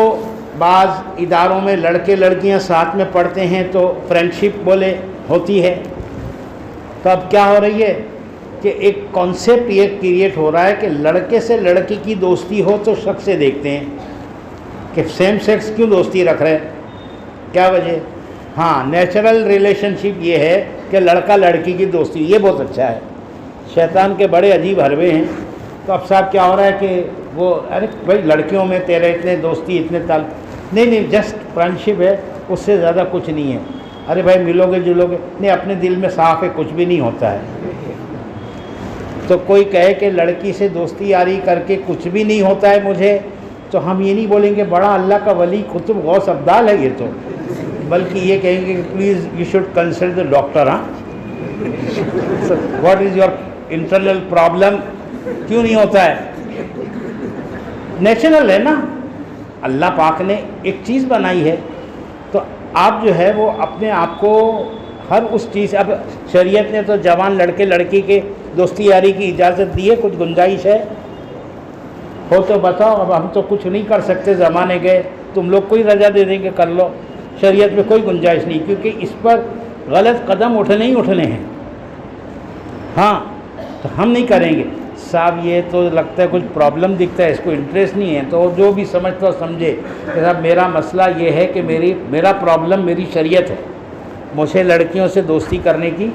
بعض اداروں میں لڑکے لڑکیاں ساتھ میں پڑھتے ہیں تو فرینڈشپ بولے ہوتی ہے. تو اب کیا ہو رہی ہے کہ ایک کانسیپٹ یہ کریٹ ہو رہا ہے کہ لڑکے سے لڑکی کی دوستی ہو تو شک سے دیکھتے ہیں کہ سیم سیکس کیوں دوستی رکھ رہے ہیں, کیا وجہ؟ ہاں نیچرل ریلیشن شپ یہ ہے کہ لڑکا لڑکی کی دوستی, یہ بہت اچھا ہے. شیطان کے بڑے عجیب حربے ہیں. تو اب صاحب کیا ہو رہا ہے کہ وہ ارے بھائی لڑکیوں میں تیرے اتنے دوستی اتنے نہیں, جسٹ فرینڈشپ ہے, اس سے زیادہ کچھ نہیں ہے. ارے بھائی ملو گے جلو گے, نہیں اپنے دل میں صاف ہے, کچھ بھی نہیں ہوتا ہے. تو کوئی کہے کہ لڑکی سے دوستی یاری کر کے کچھ بھی نہیں ہوتا ہے مجھے, تو ہم یہ نہیں بولیں گے بڑا اللہ کا ولی قطب غوث ابدال ہے یہ تو, بلکہ یہ کہیں گے کہ please you should consult the doctor. ہاں what is your internal problem, کیوں نہیں ہوتا ہے؟ نیچرل ہے نا. اللہ پاک نے ایک چیز بنائی ہے, تو آپ جو ہے وہ اپنے آپ کو ہر اس چیز, اب شریعت نے تو جوان لڑکے لڑکی کے دوستی یاری کی اجازت دی ہے, کچھ گنجائش ہے ہو تو بتاؤ، اب ہم تو کچھ نہیں کر سکتے، زمانے گئے، تم لوگ کوئی رجا دے دیں گے کر لو، شریعت میں کوئی گنجائش نہیں، کیونکہ اس پر غلط قدم اٹھنے ہی اٹھنے ہیں۔ ہاں تو ہم نہیں کریں گے صاحب، یہ تو لگتا ہے کچھ پرابلم دکھتا ہے، اس کو انٹرسٹ نہیں ہے، تو جو بھی سمجھتا ہو سمجھے کہ صاحب میرا مسئلہ یہ ہے کہ میرا پرابلم میری شریعت ہے، مجھے لڑکیوں سے دوستی کرنے کی،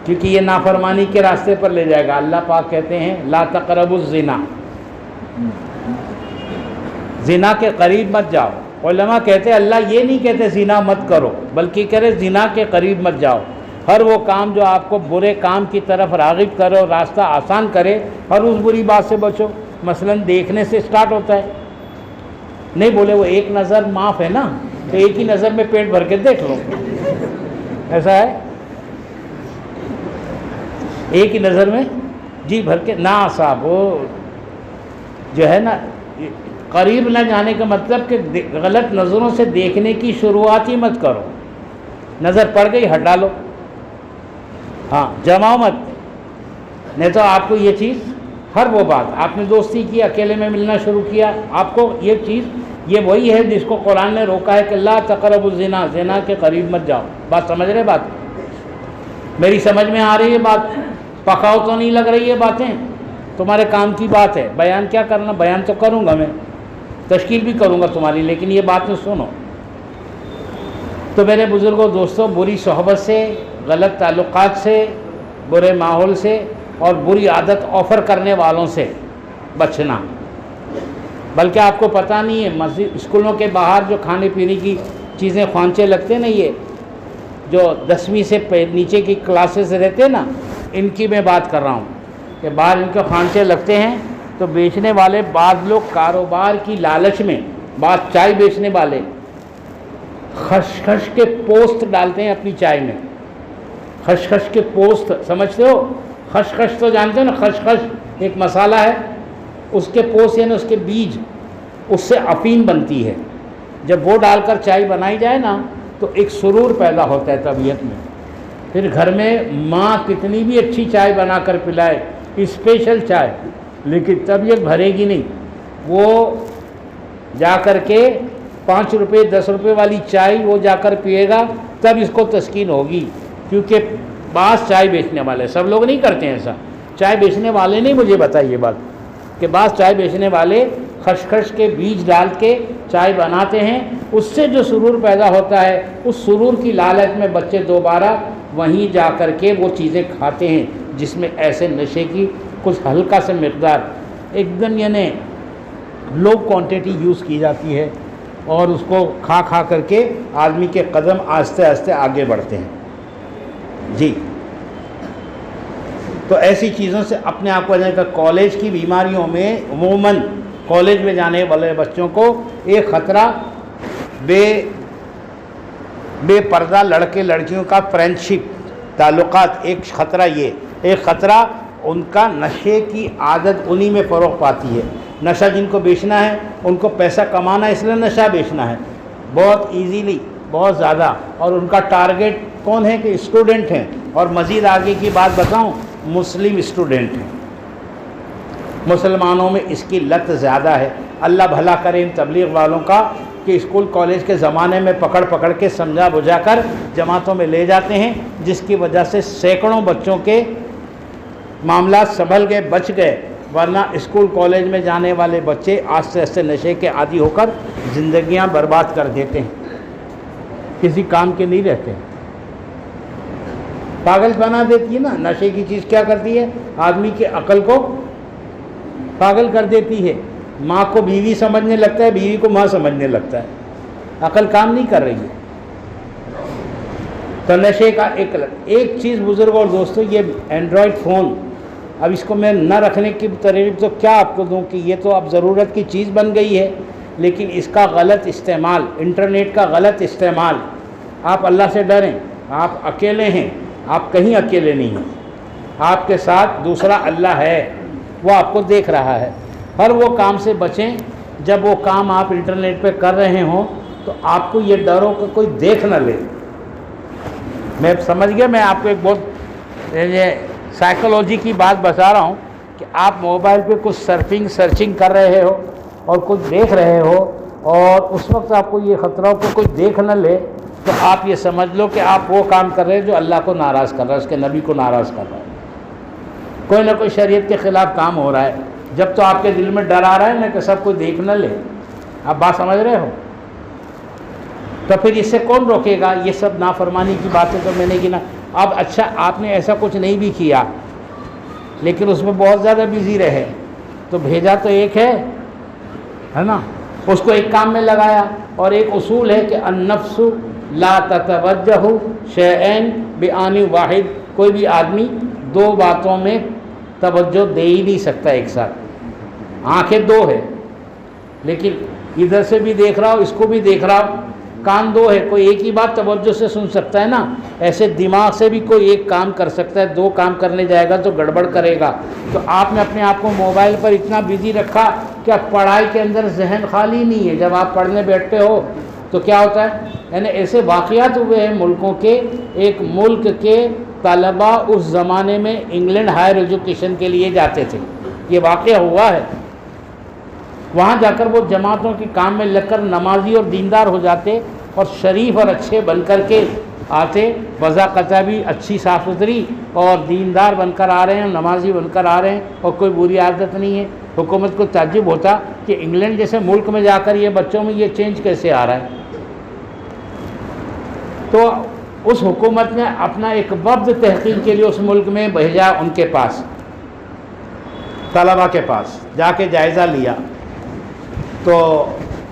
کیونکہ یہ نافرمانی کے راستے پر لے جائے گا۔ اللہ پاک کہتے ہیں لا تقربوا الزنا، زنا کے قریب مت جاؤ۔ علماء کہتے ہیں اللہ یہ نہیں کہتے زنا مت کرو، بلکہ کہہ رہے زنا کے قریب مت جاؤ۔ ہر وہ کام جو آپ کو برے کام کی طرف راغب کرو، راستہ آسان کرے، ہر اس بری بات سے بچو۔ مثلا دیکھنے سے سٹارٹ ہوتا ہے، نہیں بولے وہ ایک نظر معاف ہے نا، تو ایک ہی نظر میں پیٹ بھر کے دیکھ لو، ایسا ہے ایک ہی نظر میں جی بھر کے نہ صاحب، وہ جو ہے نا قریب نہ جانے کا مطلب کہ غلط نظروں سے دیکھنے کی شروعات ہی مت کرو، نظر پڑ گئی ہٹا لو، ہاں جماؤ مت، نہیں تو آپ کو یہ چیز، ہر وہ بات آپ نے دوستی کی، اکیلے میں ملنا شروع کیا، آپ کو یہ چیز، یہ وہی ہے جس کو قرآن نے روکا ہے کہ لا تقربوا الزنا، زنا کے قریب مت جاؤ۔ بات سمجھ رہے؟ بات میری سمجھ میں آ رہی ہے؟ بات پکاؤ تو نہیں لگ رہی ہے باتیں؟ تمہارے کام کی بات ہے، بیان کیا کرنا، بیان تو کروں گا میں، تشکیل بھی کروں گا تمہاری، لیکن یہ بات تو سنو۔ تو میرے بزرگوں دوستوں، بری صحبت سے، غلط تعلقات سے، برے ماحول سے اور بری عادت آفر کرنے والوں سے بچنا۔ بلکہ آپ کو پتہ نہیں ہے، مسجد اسکولوں کے باہر جو کھانے پینے کی چیزیں خوانچے لگتے ہیں نا، یہ جو 10ویں سے نیچے کی کلاسز رہتے ہیں نا، ان کی میں بات کر رہا ہوں کہ باہر ان کے خوانچے لگتے ہیں، تو بیچنے والے بعض لوگ کاروبار کی لالچ میں، بعض چائے بیچنے والے خشخش کے پوست ڈالتے ہیں اپنی چائے میں۔ خشخش کے پوست سمجھتے ہو؟ خشخش تو جانتے ہو نا، خشخش ایک مسالہ ہے، اس کے پوست یعنی اس کے بیج، اس سے افیم بنتی ہے۔ جب وہ ڈال کر چائے بنائی جائے نا تو ایک سرور پیدا ہوتا ہے طبیعت میں، پھر گھر میں ماں کتنی بھی اچھی چائے بنا کر پلائے، اسپیشل چائے، لیکن طبیعت بھرے گی نہیں۔ وہ جا کر کے 5 روپے 10 روپے والی چائے وہ جا کر پیے گا، تب اس کو تسکین ہوگی۔ کیونکہ بعض چائے بیچنے والے، سب لوگ نہیں کرتے ہیں ایسا، چائے بیچنے والے نہیں مجھے بتائیے یہ بات، کہ بعض چائے بیچنے والے خشخش کے بیج ڈال کے چائے بناتے ہیں، اس سے جو سرور پیدا ہوتا ہے، اس سرور کی لالچ میں بچے دوبارہ وہیں جا کر کے وہ چیزیں کھاتے ہیں جس میں ایسے نشے کی کچھ ہلکا سے مقدار، ایک دم یعنی لو کوانٹٹی یوز کی جاتی ہے، اور اس کو کھا کھا کر کے آدمی کے قدم آہستہ آہستہ آگے بڑھتے ہیں۔ جی تو ایسی چیزوں سے اپنے آپ کو بچانے کا۔ کالج کی بیماریوں میں عموماً کالج میں جانے والے بچوں کو ایک خطرہ بے پردہ لڑکے لڑکیوں کا فرینڈشپ تعلقات، ایک خطرہ یہ، ایک خطرہ ان کا نشے کی عادت انہی میں فروغ پاتی ہے۔ نشہ جن کو بیچنا ہے ان کو پیسہ کمانا ہے، اس لیے نشہ بیچنا ہے بہت ایزیلی، بہت زیادہ، اور ان کا ٹارگیٹ کون ہے کہ اسٹوڈنٹ ہیں، اور مزید آگے کی بات بتاؤں، مسلم اسٹوڈنٹ ہیں۔ مسلمانوں میں اس کی لت زیادہ ہے۔ اللہ بھلا کرے ان تبلیغ والوں کا کہ اسکول کالج کے زمانے میں پکڑ پکڑ کے سمجھا بجھا کر جماعتوں میں لے جاتے ہیں، جس کی وجہ سے سینکڑوں بچوں کے معاملات سنبھل گئے، بچ گئے، ورنہ اسکول کالج میں جانے والے بچے آہستہ آہستہ نشے کے عادی ہو کر زندگیاں برباد کر دیتے ہیں، کسی کام کے نہیں رہتے ہیں۔ پاگل بنا دیتی ہے نا نشے کی چیز، کیا کرتی ہے؟ آدمی کے عقل کو پاگل کر دیتی ہے، ماں کو بیوی سمجھنے لگتا ہے، بیوی کو ماں سمجھنے لگتا ہے، عقل کام نہیں کر رہی ہے۔ تو نشے کا ایک چیز بزرگوں اور دوستوں، یہ اینڈرائڈ فون، اب اس کو میں نہ رکھنے کی ترغیب تو کیا آپ کو دوں کہ یہ تو اب ضرورت کی چیز بن گئی ہے، لیکن اس کا غلط استعمال، انٹرنیٹ کا غلط استعمال، آپ اللہ سے ڈریں، آپ اکیلے ہیں، آپ کہیں اکیلے نہیں ہیں، آپ کے ساتھ دوسرا اللہ ہے، وہ آپ کو دیکھ رہا ہے۔ ہر وہ کام سے بچیں جب وہ کام آپ انٹرنیٹ پہ کر رہے ہوں تو آپ کو یہ ڈر ہو کہ کوئی دیکھ نہ لے۔ میں سمجھ گیا، میں آپ کو ایک بہت سائیکالوجی کی بات بتا رہا ہوں کہ آپ موبائل پہ کچھ سرچنگ کر رہے ہو اور کچھ دیکھ رہے ہو اور اس وقت آپ کو یہ خطرہ ہو کہ کوئی دیکھ نہ لے، تو آپ یہ سمجھ لو کہ آپ وہ کام کر رہے ہیں جو اللہ کو ناراض کر رہا ہے، اس کے نبی کو ناراض کر رہا ہے، کوئی نہ کوئی شریعت کے خلاف کام ہو رہا ہے، جب تو آپ کے دل میں ڈر آ رہا ہے نا کہ سب کوئی دیکھ نہ لے۔ آپ بات سمجھ رہے ہو؟ تو پھر اس سے کون روکے گا؟ یہ سب نافرمانی کی باتیں تو میں نے کی نا۔ اب اچھا آپ نے ایسا کچھ نہیں بھی کیا لیکن اس میں بہت زیادہ بزی رہے، تو بھیجا تو ایک ہے نا، اس کو ایک کام میں لگایا، اور ایک اصول ہے کہ النفس لا تتوجہ شیئین بآن واحد، کوئی بھی آدمی دو باتوں میں توجہ دے ہی نہیں سکتا ایک ساتھ۔ آنکھیں دو ہے لیکن ادھر سے بھی دیکھ رہا ہو، اس کو بھی دیکھ رہا ہو، کان دو ہے، کوئی ایک ہی بات توجہ سے سن سکتا ہے نا، ایسے دماغ سے بھی کوئی ایک کام کر سکتا ہے، دو کام کرنے جائے گا تو گڑبڑ کرے گا۔ تو آپ نے اپنے آپ کو موبائل پر اتنا بزی رکھا کہ اب پڑھائی کے اندر ذہن خالی نہیں ہے۔ جب آپ پڑھنے بیٹھتے ہو تو کیا ہوتا ہے، یعنی ایسے واقعات ہوئے ہیں ملکوں کے، ایک ملک کے طلباء اس زمانے میں انگلینڈ ہائر ایجوکیشن کے لیے جاتے تھے، یہ واقعہ ہوا ہے، وہاں جا کر وہ جماعتوں کے کام میں لگ کر نمازی اور دیندار ہو جاتے اور شریف اور اچھے بن کر کے آتے، بذاقتہ بھی اچھی صاف ستھری اور دیندار بن کر آ رہے ہیں، نمازی بن کر آ رہے ہیں اور کوئی بری عادت نہیں ہے۔ حکومت کو تعجب ہوتا کہ انگلینڈ جیسے ملک میں جا کر یہ بچوں میں یہ چینج کیسے آ رہا ہے۔ تو اس حکومت نے اپنا ایک وفد تحقیق کے لیے اس ملک میں بھیجا، ان کے پاس طلباء کے پاس جا کے جائزہ لیا، تو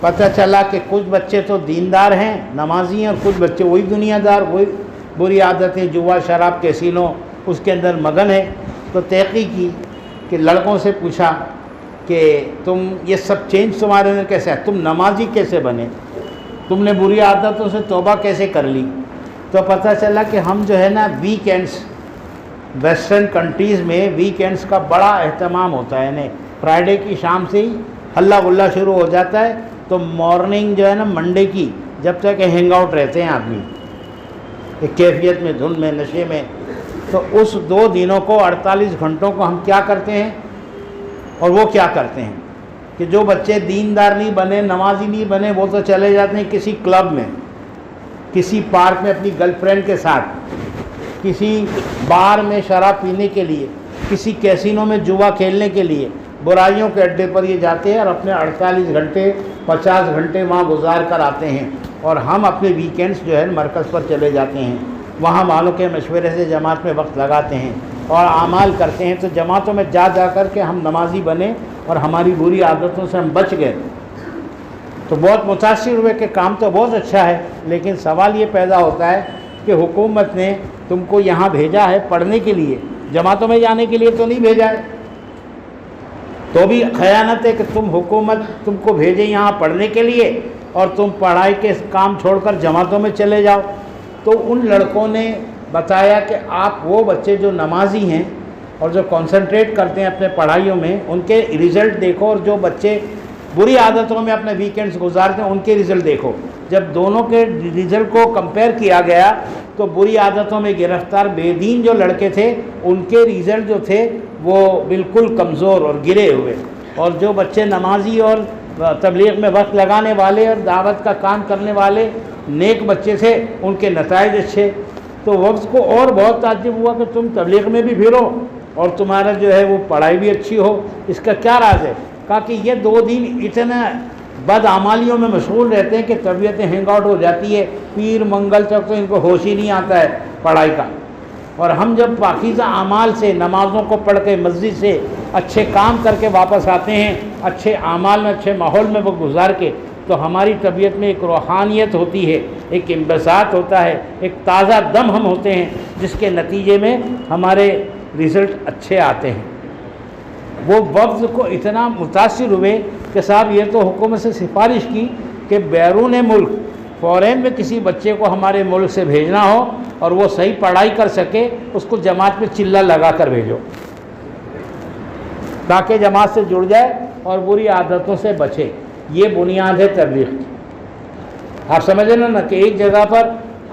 پتہ چلا کہ کچھ بچے تو دیندار ہیں، نمازی ہیں، اور کچھ بچے وہی دنیا دار، وہی بری عادتیں، جوا، شراب، کیسینو اس کے اندر مگن ہے۔ تو تحقیق کی کہ لڑکوں سے پوچھا کہ تم یہ سب چینج تمہارے اندر کیسے ہے، تم نمازی کیسے بنے، تم نے بری عادتوں سے توبہ کیسے کر لی؟ تو پتہ چلا کہ ہم جو ہے نا ویکینڈس، ویسٹرن کنٹریز میں ویکینڈس کا بڑا اہتمام ہوتا ہے، یعنی فرائیڈے کی شام سے ہی ہلا گلا شروع ہو جاتا ہے، تو مارننگ جو ہے نا منڈے کی جب تک ہینگ آؤٹ رہتے ہیں آدمی ایک کیفیت میں، دھن میں، نشے میں، تو اس 2 دنوں کو 48 گھنٹوں کو ہم کیا کرتے ہیں اور وہ کیا کرتے ہیں کہ جو بچے دیندار نہیں بنے، نمازی نہیں بنے، وہ تو چلے جاتے ہیں کسی کلب میں، کسی پارک میں اپنی گرل فرینڈ کے ساتھ، کسی بار میں شراب پینے کے لیے، کسی کیسینو میں جوا کھیلنے کے لیے، برائیوں کے اڈے پر یہ جاتے ہیں اور اپنے 48 گھنٹے 50 گھنٹے وہاں گزار کر آتے ہیں، اور ہم اپنے ویکینڈس جو ہے مرکز پر چلے جاتے ہیں، وہاں والوں کے مشورے سے جماعت میں وقت لگاتے ہیں اور اعمال کرتے ہیں۔ تو جماعتوں میں جا جا کر کے ہم نمازی بنے اور ہماری بری عادتوں سے ہم بچ گئے، تو بہت متاثر ہوئے کہ کام تو بہت اچھا ہے، لیکن سوال یہ پیدا ہوتا ہے کہ حکومت نے تم کو یہاں بھیجا ہے پڑھنے کے لیے، جماعتوں میں جانے کے لیے تو نہیں بھیجا ہے، تو بھی خیانت ہے کہ حکومت تم کو بھیجے یہاں پڑھنے کے لیے اور تم پڑھائی کے کام چھوڑ کر جماعتوں میں چلے جاؤ۔ تو ان لڑکوں نے بتایا کہ آپ وہ بچے جو نمازی ہیں اور جو کنسنٹریٹ کرتے ہیں اپنے پڑھائیوں میں، ان کے رزلٹ دیکھو، اور جو بچے بری عادتوں میں اپنے ویکینڈز گزارتے ہیں ان کے رزلٹ دیکھو۔ جب دونوں کے رزلٹ کو کمپیئر کیا گیا تو بری عادتوں میں گرفتار بے دین جو لڑکے تھے ان کے رزلٹ جو تھے وہ بالکل کمزور اور گرے ہوئے، اور جو بچے نمازی اور تبلیغ میں وقت لگانے والے اور دعوت کا کام کرنے والے نیک بچے تھے ان کے نتائج اچھے۔ تو وقت کو اور بہت تعجب ہوا کہ تم تبلیغ میں بھی پھرو اور تمہارا جو ہے وہ پڑھائی بھی اچھی ہو، اس کا کیا راز ہے؟ کہا کہ یہ 2 دن اتنا بد اعمالیوں میں مشغول رہتے ہیں کہ طبیعتیں ہینگ آؤٹ ہو جاتی ہے، پیر منگل تک تو ان کو ہوش ہی نہیں آتا ہے پڑھائی کا، اور ہم جب پاکیزہ اعمال سے، نمازوں کو پڑھ کے، مسجد سے اچھے کام کر کے واپس آتے ہیں، اچھے اعمال میں، اچھے ماحول میں وہ گزار کے، تو ہماری طبیعت میں ایک روحانیت ہوتی ہے، ایک انبساط ہوتا ہے، ایک تازہ دم ہم ہوتے ہیں، جس کے نتیجے میں ہمارے رزلٹ اچھے آتے ہیں۔ وہ وفد کو اتنا متاثر ہوئے کہ صاحب یہ تو حکومت سے سفارش کی کہ بیرون ملک فورین میں کسی بچے کو ہمارے ملک سے بھیجنا ہو اور وہ صحیح پڑھائی کر سکے، اس کو جماعت میں چلہ لگا کر بھیجو تاکہ جماعت سے جڑ جائے اور بری عادتوں سے بچے۔ یہ بنیاد ہے تبلیغ کی۔ آپ سمجھیں نا کہ ایک جگہ پر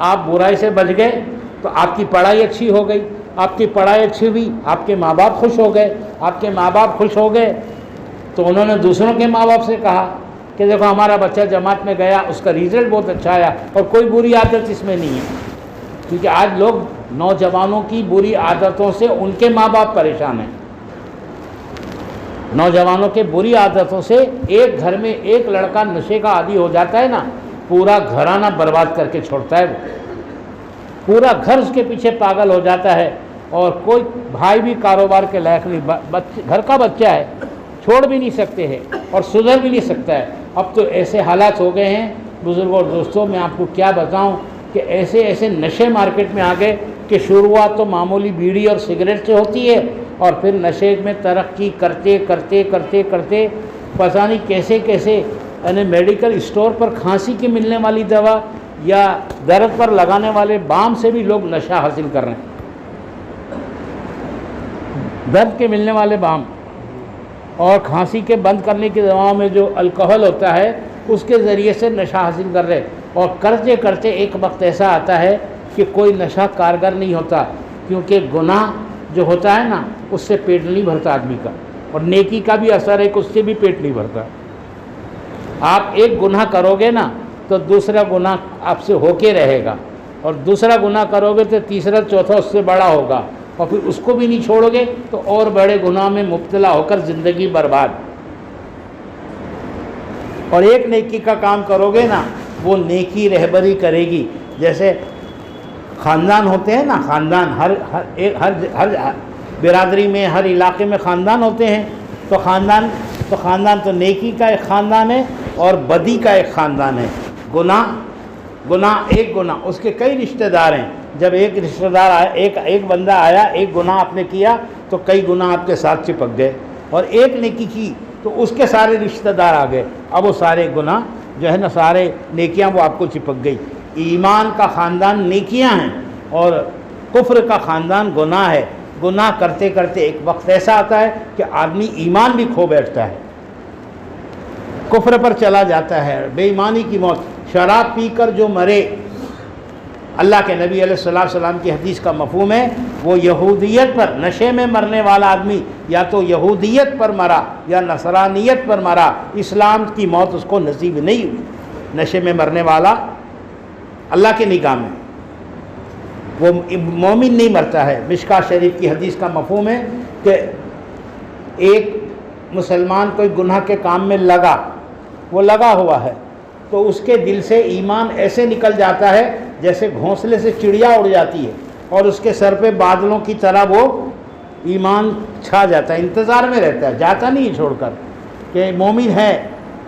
آپ برائی سے بچ گئے تو آپ کی پڑھائی اچھی ہو گئی، آپ کی پڑھائی اچھی ہوئی، آپ کے ماں باپ خوش ہو گئے، آپ کے ماں باپ خوش ہو گئے تو انہوں نے دوسروں کے ماں باپ سے کہا کہ دیکھو ہمارا بچہ جماعت میں گیا، اس کا ریزلٹ بہت اچھا آیا اور کوئی بری عادت اس میں نہیں ہے. کیونکہ آج لوگ نوجوانوں کی بری عادتوں سے ان کے ماں باپ پریشان ہیں. نوجوانوں کے بری عادتوں سے ایک گھر میں ایک لڑکا نشے کا عادی ہو جاتا ہے نا، پورا گھرانہ برباد کر کے چھوڑتا ہے. وہ پورا گھر اس کے پیچھے پاگل ہو جاتا ہے اور کوئی بھائی بھی کاروبار کے لائق نہیں. گھر کا بچہ ہے، چھوڑ بھی نہیں سکتے ہیں اور سدھر بھی نہیں سکتا ہے. اب تو ایسے حالات ہو گئے ہیں بزرگوں اور دوستوں، میں آپ کو کیا بتاؤں کہ ایسے ایسے نشے مارکیٹ میں آ گئے کہ شروعات تو معمولی بیڑی اور سگریٹ سے ہوتی ہے اور پھر نشے میں ترقی کرتے کرتے کرتے کرتے پتہ نہیں کیسے کیسے، یعنی میڈیکل اسٹور پر کھانسی کی ملنے والی دوا یا درد پر لگانے والے بام سے بھی لوگ نشہ حاصل کر رہے ہیں. درد کے ملنے والے بام اور کھانسی کے بند کرنے کی دواؤں میں جو الکحل ہوتا ہے اس کے ذریعے سے نشہ حاصل کر رہے، اور کرتے کرتے ایک وقت ایسا آتا ہے کہ کوئی نشہ کارگر نہیں ہوتا، کیونکہ گناہ جو ہوتا ہے نا اس سے پیٹ نہیں بھرتا آدمی کا، اور نیکی کا بھی اثر ہے کہ اس سے بھی پیٹ نہیں بھرتا. آپ ایک گناہ کرو گے نا تو دوسرا گناہ آپ سے ہو کے رہے گا، اور دوسرا گناہ کرو گے تو تیسرا چوتھا اس سے بڑا ہوگا، اور پھر اس کو بھی نہیں چھوڑو گے تو اور بڑے گناہ میں مبتلا ہو کر زندگی برباد. اور ایک نیکی کا کام کرو گے نا وہ نیکی رہبری کرے گی. جیسے خاندان ہوتے ہیں نا، خاندان ہر برادری میں، ہر علاقے میں خاندان ہوتے ہیں، تو خاندان تو نیکی کا ایک خاندان ہے اور بدی کا ایک خاندان ہے. گناہ ایک گناہ اس کے کئی رشتہ دار ہیں. جب ایک رشتہ دار آیا، ایک بندہ آیا، ایک گناہ آپ نے کیا تو کئی گناہ آپ کے ساتھ چپک گئے، اور ایک نیکی کی تو اس کے سارے رشتہ دار آ گئے. اب وہ سارے گناہ جو ہے نا، سارے نیکیاں وہ آپ کو چپک گئی. ایمان کا خاندان نیکیاں ہیں اور کفر کا خاندان گناہ ہے. گناہ کرتے کرتے ایک وقت ایسا آتا ہے کہ آدمی ایمان بھی کھو بیٹھتا ہے، کفر پر چلا جاتا ہے، بے ایمانی کی موت. شراب پی کر جو مرے، اللہ کے نبی علیہ السلام کی حدیث کا مفہوم ہے وہ یہودیت پر، نشے میں مرنے والا آدمی یا تو یہودیت پر مرا یا نصرانیت پر مرا، اسلام کی موت اس کو نصیب نہیں ہوئی. نشے میں مرنے والا اللہ کی نگاہ میں وہ مومن نہیں مرتا ہے. مشکاۃ شریف کی حدیث کا مفہوم ہے کہ ایک مسلمان کوئی گناہ کے کام میں لگا ہوا ہے تو اس کے دل سے ایمان ایسے نکل جاتا ہے جیسے گھونسلے سے چڑیا اڑ جاتی ہے، اور اس کے سر پہ بادلوں کی طرح وہ ایمان چھا جاتا ہے، انتظار میں رہتا ہے، جاتا نہیں چھوڑ کر کہ مومن ہے،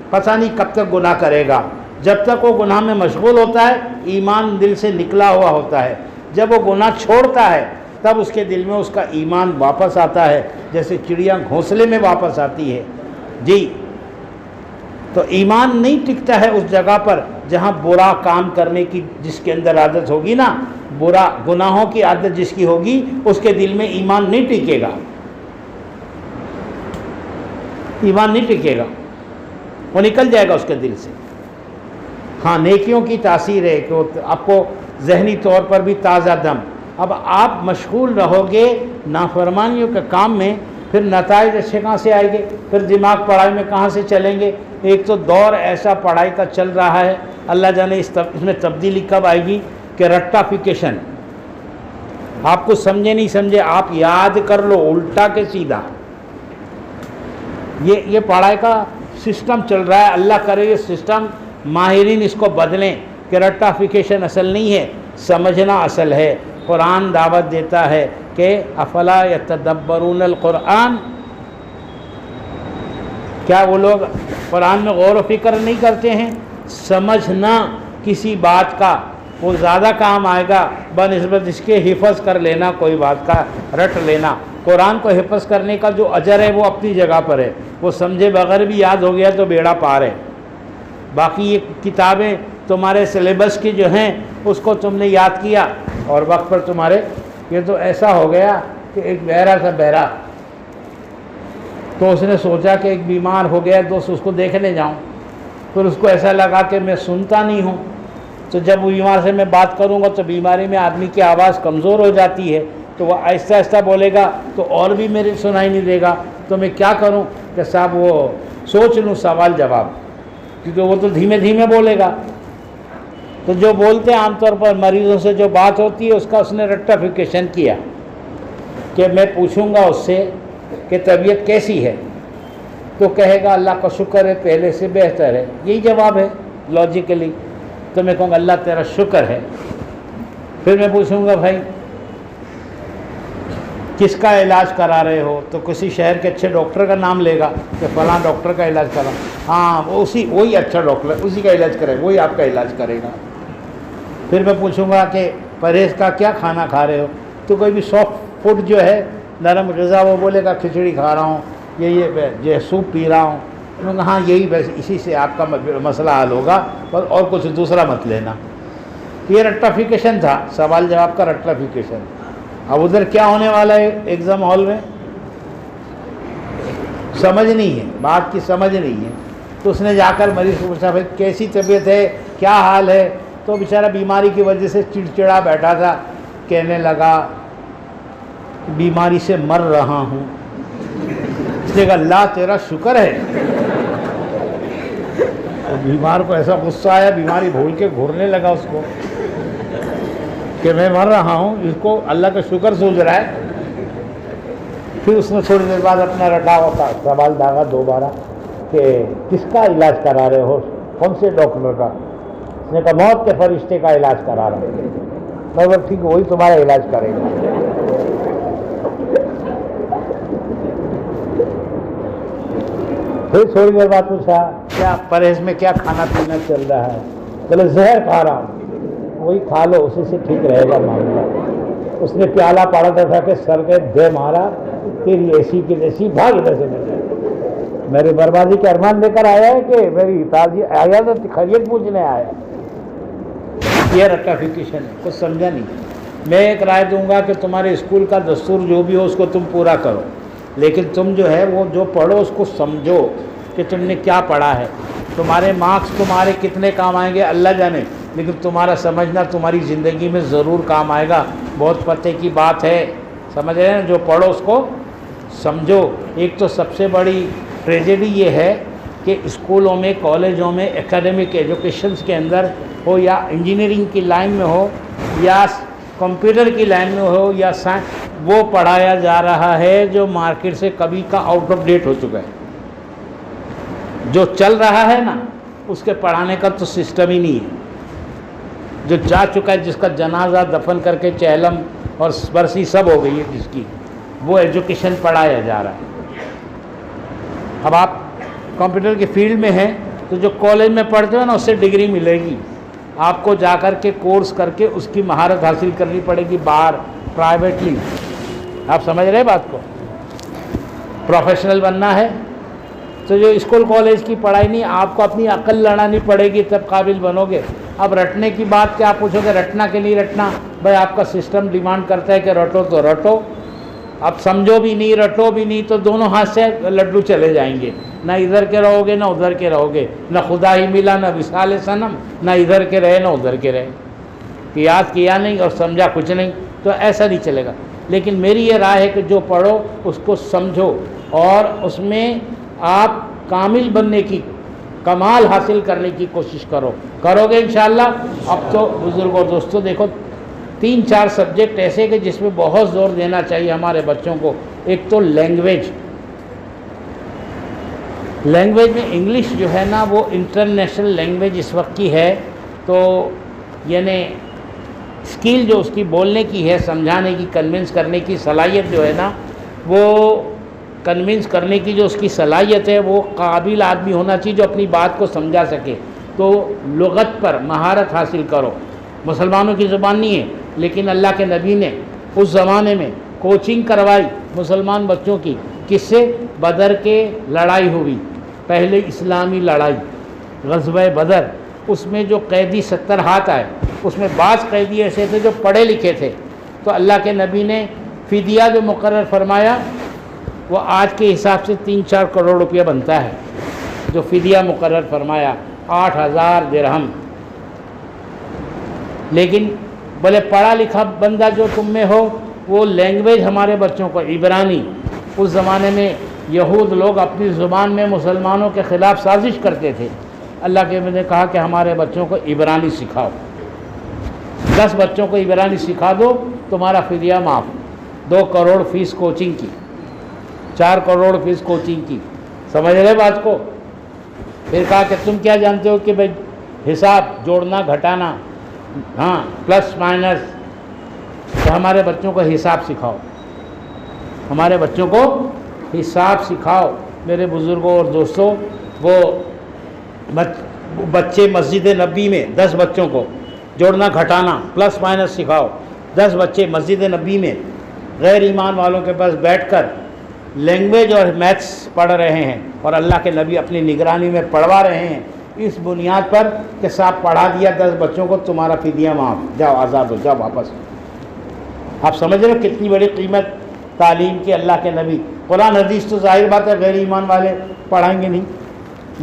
پتہ نہیں کب تک گناہ کرے گا. جب تک وہ گناہ میں مشغول ہوتا ہے ایمان دل سے نکلا ہوا ہوتا ہے. جب وہ گناہ چھوڑتا ہے تب اس کے دل میں اس کا ایمان واپس آتا ہے، جیسے چڑیا گھونسلے میں واپس آتی ہے. جی، تو ایمان نہیں ٹکتا ہے اس جگہ پر جہاں برا کام کرنے کی جس کے اندر عادت ہوگی نا، برا گناہوں کی عادت جس کی ہوگی اس کے دل میں ایمان نہیں ٹکے گا، ایمان نہیں ٹکے گا، وہ نکل جائے گا اس کے دل سے. ہاں، نیکیوں کی تاثیر ہے کہ آپ کو ذہنی طور پر بھی تازہ دم. اب آپ مشغول رہو گے نافرمانیوں کے کام میں، پھر نتائج اچھے کہاں سے آئیں گے، پھر دماغ پڑھائی میں کہاں سے چلیں گے. ایک تو دور ایسا پڑھائی کا چل رہا ہے، اللہ جانے اس میں تبدیلی کب آئے گی کہ رٹافیکیشن. آپ کو سمجھے نہیں سمجھے آپ یاد کر لو الٹا کے سیدھا. یہ پڑھائی کا سسٹم چل رہا ہے. اللہ کرے یہ سسٹم ماہرین اس کو بدلیں کہ رٹافیکیشن اصل نہیں ہے، سمجھنا اصل ہے. قرآن دعوت دیتا ہے کہ افلا یتدبرون القرآن، کیا وہ لوگ قرآن میں غور و فکر نہیں کرتے ہیں؟ سمجھنا کسی بات کا وہ زیادہ کام آئے گا بنسبت اس کے حفظ کر لینا، کوئی بات کا رٹ لینا. قرآن کو حفظ کرنے کا جو اجر ہے وہ اپنی جگہ پر ہے، وہ سمجھے بغیر بھی یاد ہو گیا تو بیڑا پار ہے. باقی یہ کتابیں تمہارے سلیبس کی جو ہیں اس کو تم نے یاد کیا اور وقت پر تمہارے، یہ تو ایسا ہو گیا کہ ایک بہرا تھا بہرا، تو اس نے سوچا کہ ایک بیمار ہو گیا تو اس کو دیکھنے جاؤں. پھر اس کو ایسا لگا کہ میں سنتا نہیں ہوں، تو جب وہ بیمار سے میں بات کروں گا تو بیماری میں آدمی کی آواز کمزور ہو جاتی ہے، تو وہ آہستہ آہستہ بولے گا تو اور بھی میرے سنائی نہیں دے گا، تو میں کیا کروں کہ صاحب وہ سوچ لوں سوال جواب، کیونکہ وہ تو دھیمے دھیمے بولے گا۔ تو جو بولتے ہیں عام طور پر مریضوں سے جو بات ہوتی ہے اس کا اس نے ریکٹیفیکیشن کیا کہ میں پوچھوں گا اس سے کہ طبیعت کیسی ہے، تو کہے گا اللہ کا شکر ہے پہلے سے بہتر ہے، یہی جواب ہے لاجیکلی۔ تو میں کہوں گا اللہ تیرا شکر ہے۔ پھر میں پوچھوں گا بھائی کس کا علاج کرا رہے ہو، تو کسی شہر کے اچھے ڈاکٹر کا نام لے گا کہ فلاں ڈاکٹر کا علاج کرا، ہاں وہی اچھا ڈاکٹر ہے، اسی کا علاج کرے، وہی آپ کا علاج کرے گا۔ پھر میں پوچھوں گا کہ پرہیز کا کیا کھانا کھا رہے ہو، تو کوئی بھی سافٹ فوڈ جو ہے نرم غذا، وہ بولے گا کھچڑی کھا رہا ہوں، یہ سوپ پی رہا ہوں۔ میں کہا ہاں یہی بس اسی سے آپ کا مسئلہ حل ہوگا، اور کچھ دوسرا مت لینا۔ یہ رٹیفیکیشن تھا، سوال جواب کا رٹیفیکیشن۔ اب ادھر کیا ہونے والا ہے ایگزام ہال میں، سمجھ نہیں ہے، بات کی سمجھ نہیں ہے۔ تو اس نے جا کر مریض کو پوچھا بھائی کیسی طبیعت ہے، کیا حال ہے، تو بیچارہ بیماری کی وجہ سے چڑچڑا بیٹھا تھا، کہنے لگا بیماری سے مر رہا ہوں۔ اس نے کہا اللہ تیرا شکر ہے۔ تو بیمار کو ایسا غصہ آیا، بیماری بھول کے گھورنے لگا اس کو کہ میں مر رہا ہوں، اس کو اللہ کا شکر سوچ رہا ہے۔ پھر اس نے تھوڑی دیر بعد اپنا رٹا ہوا سوال داغا دوبارہ کہ کس کا علاج کرا رہے ہو، کون سے ڈاکٹر کا؟ اس نے کہا موت کے فرشتے کا علاج کرا رہا ہوں۔ میں بول ٹھیک ہے وہی تمہارا علاج کرے گا۔ پھر تھوڑی دیر بعد پوچھا کیا پرہیز میں کیا کھانا پینا چل رہا ہے؟ چلو زہر کھا رہا ہوں، وہی کھا لو، اسی سے ٹھیک رہے گا معاملہ۔ اس نے پیالہ پڑا تھا کہ سر کے دے مارا، تیری ایسی کی ایسی بھاگ ادھر سے مل جائے۔ میری بربادی کے ارمان لے کر آیا ہے کہ میری تازی آیا تو خیریت پوچھنے آیا۔ یہ رٹیفیکیشن ہے، کچھ سمجھا نہیں۔ میں ایک رائے دوں گا کہ تمہارے اسکول کا دستور جو بھی ہو اس کو تم پورا کرو، لیکن تم جو ہے وہ جو پڑھو اس کو سمجھو کہ تم نے کیا پڑھا ہے۔ تمہارے مارکس تمہارے کتنے کام آئیں گے اللہ جانے، لیکن تمہارا سمجھنا تمہاری زندگی میں ضرور کام آئے گا۔ بہت پتے کی بات ہے، سمجھ رہے ہیں، جو پڑھو اس کو سمجھو۔ ایک تو سب سے بڑی ٹریجڈی یہ ہے کہ اسکولوں میں، کالجوں میں، ایکیڈمک ایجوکیشنز کے اندر ہو، یا انجینئرنگ کی لائن میں ہو، یا کمپیوٹر کی لائن میں ہو، یا سائنس، وہ پڑھایا جا رہا ہے جو مارکیٹ سے کبھی کا آؤٹ آف ڈیٹ ہو چکا ہے۔ جو چل رہا ہے نا اس کے پڑھانے کا تو سسٹم ہی نہیں ہے۔ جو جا چکا ہے، جس کا جنازہ دفن کر کے چہلم اور برسی سب ہو گئی ہے جس کی، وہ ایجوکیشن پڑھایا جا رہا ہے۔ اب آپ کمپیوٹر کی فیلڈ میں ہیں تو جو کالج میں پڑھتے ہو نا اس سے ڈگری ملے گی، آپ کو جا کر کے کورس کر کے اس کی مہارت حاصل کرنی پڑے گی باہر پرائیویٹلی۔ آپ سمجھ رہے بات کو؟ پروفیشنل بننا ہے تو جو اسکول کالج کی پڑھائی نہیں، آپ کو اپنی عقل لڑانی پڑے گی تب قابل بنو گے۔ اب رٹنے کی بات کیا، آپ پوچھو گے رٹنا کہ نہیں رٹنا، بھائی آپ کا سسٹم ڈیمانڈ کرتا ہے کہ رٹو تو رٹو، اب سمجھو بھی نہیں رٹو بھی نہیں تو دونوں ہاتھ سے لڈو چلے جائیں گے، نہ ادھر کے رہو گے نہ ادھر کے رہو گے، نہ خدا ہی ملا نہ وصال صنم، نہ ادھر کے رہے نہ ادھر کے رہے، یاد کیا نہیں اور سمجھا کچھ نہیں، تو ایسا نہیں چلے گا۔ لیکن میری یہ رائے ہے کہ جو پڑھو اس کو سمجھو اور اس میں آپ کامل بننے کی، کمال حاصل کرنے کی کوشش کرو گے انشاءاللہ۔ اب تو بزرگ اور دوستوں دیکھو 3-4 سبجیکٹ ایسے کہ جس میں بہت زور دینا چاہیے ہمارے بچوں کو۔ ایک تو لینگویج میں انگلش جو ہے نا وہ انٹرنیشنل لینگویج اس وقت کی ہے، تو یعنی اسکل جو اس کی بولنے کی ہے، سمجھانے کی، کنونس کرنے کی صلاحیت جو ہے نا، وہ کنونس کرنے کی جو اس کی صلاحیت ہے وہ قابل آدمی ہونا چاہیے جو اپنی بات کو سمجھا سکے۔ تو لغت پر مہارت حاصل کرو۔ مسلمانوں کی زبان نہیں ہے، لیکن اللہ کے نبی نے اس زمانے میں کوچنگ کروائی مسلمان بچوں کی، کس سے؟ بدر کے لڑائی ہوئی، پہلے اسلامی لڑائی غزوہ بدر، اس میں جو قیدی 70 ہاتھ آئے، اس میں بعض قیدی ایسے تھے جو پڑھے لکھے تھے، تو اللہ کے نبی نے فدیہ جو مقرر فرمایا وہ آج کے حساب سے 3-4 کروڑ روپیہ بنتا ہے، جو فدیہ مقرر فرمایا 8000 درہم۔ لیکن بولے پڑھا لکھا بندہ جو تم میں ہو وہ لینگویج ہمارے بچوں کو عبرانی، اس زمانے میں یہود لوگ اپنی زبان میں مسلمانوں کے خلاف سازش کرتے تھے، اللہ کے نبی نے کہا کہ ہمارے بچوں کو عبرانی سکھاؤ، 10 بچوں کو عبرانی سکھا دو، تمہارا فدیہ معاف، 2 کروڑ فیس کوچنگ کی، 4 کروڑ فیس کوچنگ کی، سمجھ رہے بات کو؟ پھر کہا کہ تم کیا جانتے ہو کہ بھائی حساب جوڑنا گھٹانا، ہاں پلس مائنس، تو ہمارے بچوں کو حساب سکھاؤ، ہمارے بچوں کو حساب سکھاؤ۔ میرے بزرگوں اور دوستوں، وہ بچے مسجد نبی میں 10 بچوں کو جوڑنا گھٹانا پلس مائنس سکھاؤ، 10 بچے مسجد نبی میں غیر ایمان والوں کے پاس بیٹھ کر لینگویج اور میتھس پڑھ رہے ہیں، اور اللہ کے نبی اپنی نگرانی میں پڑھوا رہے ہیں، اس بنیاد پر کہ صاحب پڑھا دیا 10 بچوں کو، تمہارا فدیہ معاف، جاؤ آزاد ہو جاؤ واپس۔ آپ سمجھ رہے ہو کتنی بڑی قیمت تعلیم کی اللہ کے نبی۔ قرآن حدیث تو ظاہر بات ہے غیر ایمان والے پڑھائیں گے نہیں،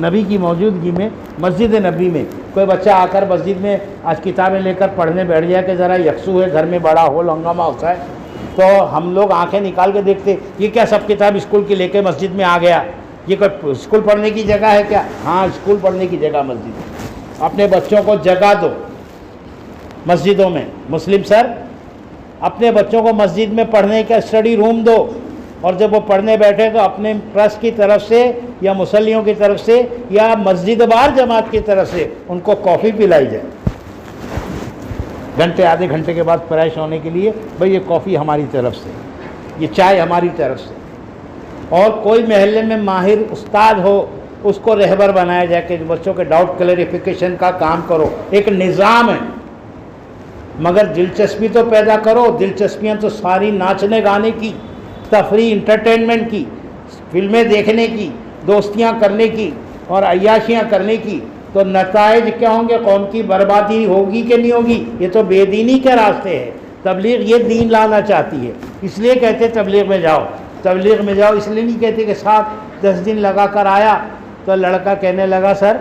نبی کی موجودگی میں مسجد نبی میں کوئی بچہ آ کر مسجد میں آج کتابیں لے کر پڑھنے بیٹھ جائے کہ ذرا یکسو ہے، گھر میں بڑا ہول ہنگامہ ہوتا ہے، تو ہم لوگ آنکھیں نکال کے دیکھتے یہ کیا سب کتاب اسکول کی لے کے مسجد میں آ گیا، یہ کوئی اسکول پڑھنے کی جگہ ہے کیا؟ ہاں اسکول پڑھنے کی جگہ مسجد۔ اپنے بچوں کو جگہ دو مسجدوں میں، مسلم سر اپنے بچوں کو مسجد میں پڑھنے کا اسٹڈی روم دو، اور جب وہ پڑھنے بیٹھے تو اپنے ٹرسٹ کی طرف سے یا مصلیوں کی طرف سے یا مسجد وار جماعت کی طرف سے ان کو کافی پلائی جائے، گھنٹے آدھے گھنٹے کے بعد فریش ہونے کے لیے، بھئی یہ کافی ہماری طرف سے، یہ چائے ہماری طرف سے۔ اور کوئی محلے میں ماہر استاد ہو اس کو رہبر بنایا جائے کہ بچوں کے ڈاؤٹ کلیریفیکیشن کا کام کرو، ایک نظام ہے، مگر دلچسپی تو پیدا کرو۔ دلچسپیاں تو ساری ناچنے گانے کی، تفریح انٹرٹینمنٹ کی، فلمیں دیکھنے کی، دوستیاں کرنے کی اور عیاشیاں کرنے کی، تو نتائج کیا ہوں گے؟ قوم کی بربادی ہوگی کہ نہیں ہوگی؟ یہ تو بے دینی کے راستے ہے۔ تبلیغ یہ دین لانا چاہتی ہے، اس لیے کہتے تبلیغ میں جاؤ، تبلیغ میں جاؤ، اس لیے نہیں کہتے کہ 7-10 دن لگا کر آیا تو لڑکا کہنے لگا سر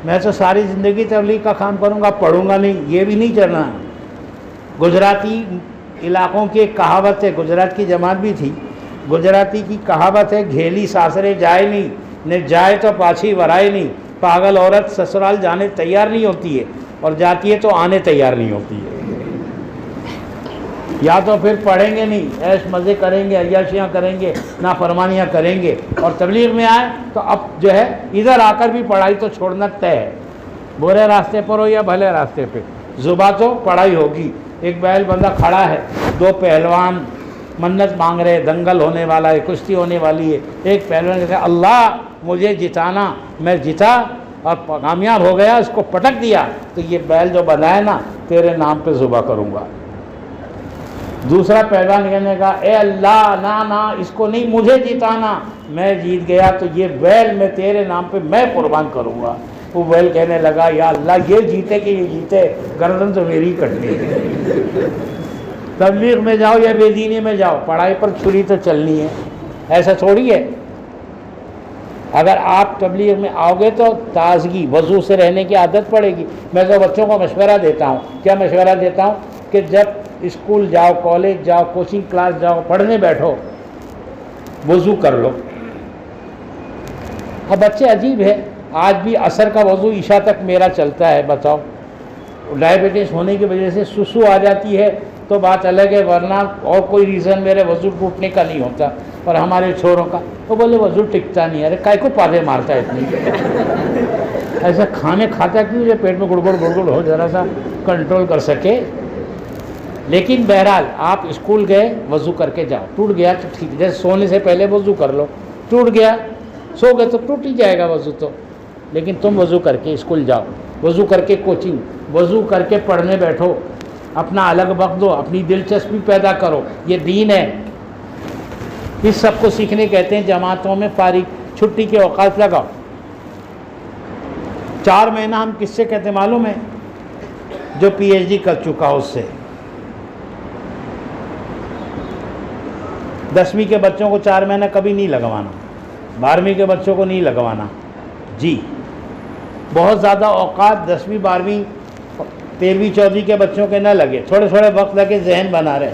میں تو ساری زندگی تبلیغ کا کام کروں گا، پڑھوں گا نہیں، یہ بھی نہیں چلنا۔ گجراتی علاقوں کی ایک کہاوت ہے، گجرات کی جماعت بھی تھی، گجراتی کی کہاوت ہے گھیلی ساسرے جائے نہیں، نے جائے تو پاچھی ورائے نہیں۔ پاگل عورت سسرال جانے تیار نہیں ہوتی ہے، اور جاتی ہے تو آنے تیار نہیں ہوتی ہے۔ یا تو پھر پڑھیں گے نہیں، عیش مزے کریں گے، عیاشیاں کریں گے، نافرمانیاں کریں گے، اور تبلیغ میں آئے تو اب جو ہے ادھر آ کر بھی پڑھائی تو چھوڑنا طے ہے، برے راستے پر ہو یا بھلے راستے پہ، زباں تو پڑھائی ہوگی۔ ایک بیل بندہ کھڑا ہے، 2 پہلوان منت مانگ رہے، دنگل ہونے والا ہے، کشتی ہونے والی ہے۔ ایک پہلوان کہتا ہے اللہ مجھے جتانا، میں جیتا اور کامیاب ہو گیا، اس کو پٹک دیا تو یہ بیل جو بندھا ہے نا تیرے نام پہ ذبح کروں گا۔ دوسرا پہلوان کہنے کا اے اللہ نا اس کو نہیں، مجھے جتانا، میں جیت گیا تو یہ بیل میں تیرے نام پہ میں قربان کروں گا۔ وہ بیل کہنے لگا یا اللہ یہ جیتے کہ یہ جیتے، گردن تو میری کٹنی ہے۔ تبلیغ میں جاؤ یا بے دینی میں جاؤ، پڑھائی پر چھری تو چلنی ہے، ایسا تھوڑی ہے۔ اگر آپ تبلیغ میں آؤ گے تو تازگی وضو سے رہنے کی عادت پڑے گی۔ میں تو بچوں کو مشورہ دیتا ہوں، کیا مشورہ دیتا ہوں کہ جب اسکول جاؤ، کالج جاؤ، کوچنگ کلاس جاؤ، پڑھنے بیٹھو، وضو کر لو۔ اب بچے عجیب ہے، آج بھی عصر کا وضو عشاء تک میرا چلتا ہے، بتاؤ ڈائبٹیز ہونے کی وجہ سے سسو آ جاتی ہے تو بات الگ ہے، ورنہ اور کوئی ریزن میرے وضو ٹوٹنے کا نہیں ہوتا۔ اور ہمارے چھوڑوں کا وہ بولے وضو ٹکتا نہیں، ارے کائے کو پادے مارتا ہے اتنی، ایسا کھانے کھاتا کیوں جو پیٹ میں گڑگڑ گڑگڑ ہو، ذرا سا کنٹرول کر سکے۔ لیکن بہرحال آپ اسکول گئے، وضو کر کے جاؤ، ٹوٹ گیا تو ٹھیک، جیسے سونے سے پہلے وضو کر لو، ٹوٹ گیا سو گئے تو ٹوٹ ہی جائے گا وضو تو، لیکن تم وضو کر کے اسکول جاؤ، وضو کر کے کوچنگ، وضو کر کے پڑھنے بیٹھو، اپنا الگ وقت دو، اپنی دلچسپی پیدا کرو، یہ دین ہے۔ اس سب کو سیکھنے کہتے ہیں جماعتوں میں فارغ چھٹی کے اوقات لگاؤ۔ 4 مہینہ ہم کس سے کہتے ہیں معلوم ہے؟ جو پی ایچ ڈی کر چکا اس سے۔ 10ویں کے بچوں کو 4 مہینہ کبھی نہیں لگوانا، 12ویں کے بچوں کو نہیں لگوانا جی۔ بہت زیادہ اوقات 10ویں 12ویں 13ویں 14ویں کے بچوں کے نہ لگے، تھوڑے تھوڑے وقت لگے، ذہن بنا رہے۔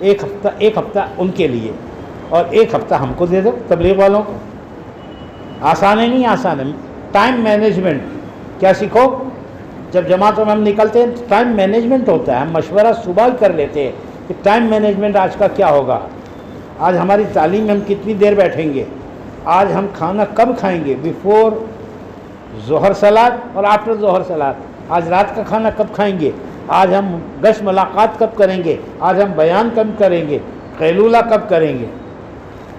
ایک ہفتہ ان کے لیے اور ایک ہفتہ ہم کو دے دو تبلیغ والوں کو. آسان ہے نہیں آسان ہے. ٹائم مینجمنٹ کیا سیکھو. جب جماعتوں میں ہم نکلتے ہیں ٹائم مینجمنٹ ہوتا ہے. ہم مشورہ صبح ہی کر لیتے ہیں کہ ٹائم مینجمنٹ آج کا کیا ہوگا, آج ہماری تعلیم میں ہم کتنی دیر بیٹھیں گے, آج ہم کھانا کب کھائیں گے, بیفور ظہر صلاۃ اور آفٹر ظہر صلاۃ, آج رات کا کھانا کب کھائیں گے, آج ہم گشت ملاقات کب کریں گے, آج ہم بیان کب کریں گے, قیلولہ کب کریں گے.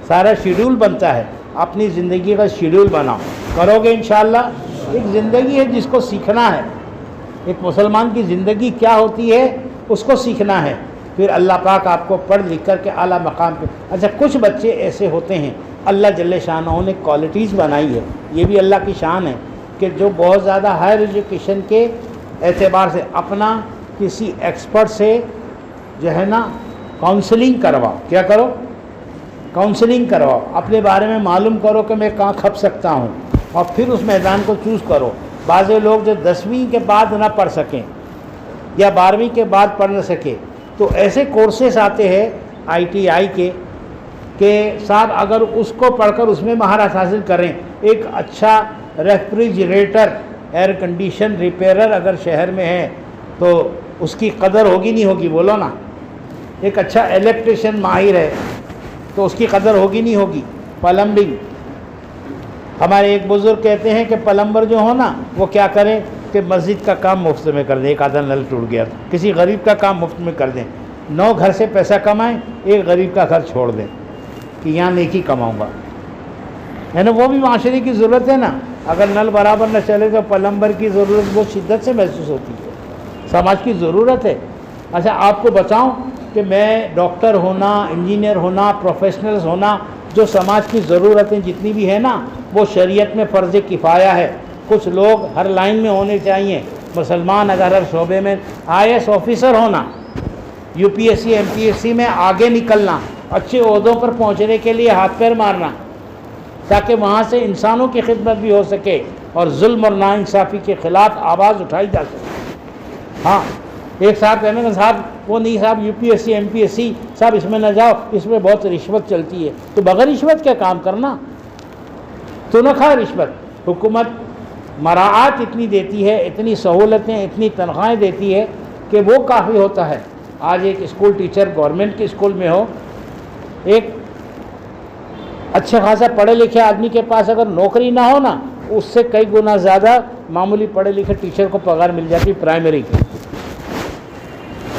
سارا شیڈول بنتا ہے. اپنی زندگی کا شیڈول بناؤ, کرو گے انشاءاللہ. ایک زندگی ہے جس کو سیکھنا ہے. ایک مسلمان کی زندگی کیا ہوتی ہے اس کو سیکھنا ہے. پھر اللہ پاک آپ کو پڑھ لکھ کر کے اعلیٰ مقام پہ. اچھا کچھ بچے ایسے ہوتے ہیں اللہ جل شانہ نے کوالٹیز بنائی ہے, یہ بھی اللہ کی شان ہے کہ جو بہت زیادہ ہائر ایجوکیشن کے اعتبار سے اپنا کسی ایکسپرٹ سے جو ہے نا کاؤنسلنگ کرواؤ. کیا کرو, کاؤنسلنگ کرواؤ, اپنے بارے میں معلوم کرو کہ میں کہاں کھپ سکتا ہوں اور پھر اس میدان کو چوز کرو. بعض لوگ جو 10ویں کے بعد نہ پڑھ سکیں یا 12ویں کے بعد پڑھ نہ سکے تو ایسے کورسز آتے ہیں ITI کے کہ صاحب اگر اس کو پڑھ کر اس میں مہارت حاصل کریں, ایک اچھا ریفریجریٹر ایئر کنڈیشن ریپیرر اگر شہر میں ہے تو اس کی قدر ہوگی نہیں ہوگی, بولو نا. ایک اچھا الیکٹریشین ماہر ہے تو اس کی قدر ہوگی نہیں ہوگی. پلمبنگ, ہمارے ایک بزرگ کہتے ہیں کہ پلمبر جو ہو نا وہ کیا کریں کہ مسجد کا کام مفت میں کر دیں. ایک آدھا نل ٹوٹ گیا تو کسی غریب کا کام مفت میں کر دیں. 9 گھر سے پیسہ کمائیں, ایک غریب کا گھر چھوڑ دیں کہ یہاں نیکی کماؤں گا, ہے نا. وہ بھی معاشرے کی ضرورت ہے نا. اگر نل برابر نہ چلے تو پلمبر کی ضرورت بہت شدت سے محسوس ہوتی ہے, سماج کی ضرورت ہے. اچھا آپ کو بتاؤں کہ میں ڈاکٹر ہونا, انجینئر ہونا, پروفیشنلز ہونا, جو سماج کی ضرورتیں جتنی بھی ہیں نا وہ شریعت میں فرض کفایہ ہے. کچھ لوگ ہر لائن میں ہونے چاہیے. مسلمان اگر ہر شعبے میں IAS آفیسر ہونا, UPSC MPSC میں آگے نکلنا, اچھے عہدوں پر پہنچنے کے لیے ہاتھ پیر مارنا تاکہ وہاں سے انسانوں کی خدمت بھی ہو سکے اور ظلم اور ناانصافی کے خلاف آواز اٹھائی جا سکے. ہاں ایک صاحب کہنے کا صاحب وہ نہیں صاحب UPSC MPSC صاحب اس میں نہ جاؤ, اس میں بہت رشوت چلتی ہے. تو بغیر رشوت کیا کام کرنا, تو نہ کھا رشوت. حکومت مراعات اتنی دیتی ہے, اتنی سہولتیں, اتنی تنخواہیں دیتی ہے کہ وہ کافی ہوتا ہے. آج ایک اسکول ٹیچر گورنمنٹ کے اسکول میں ہو, ایک اچھا خاصا پڑھے لکھے آدمی کے پاس اگر نوکری نہ ہو نا اس سے کئی گنا زیادہ معمولی پڑھے لکھے ٹیچر کو پگار مل جاتی پرائمری کی.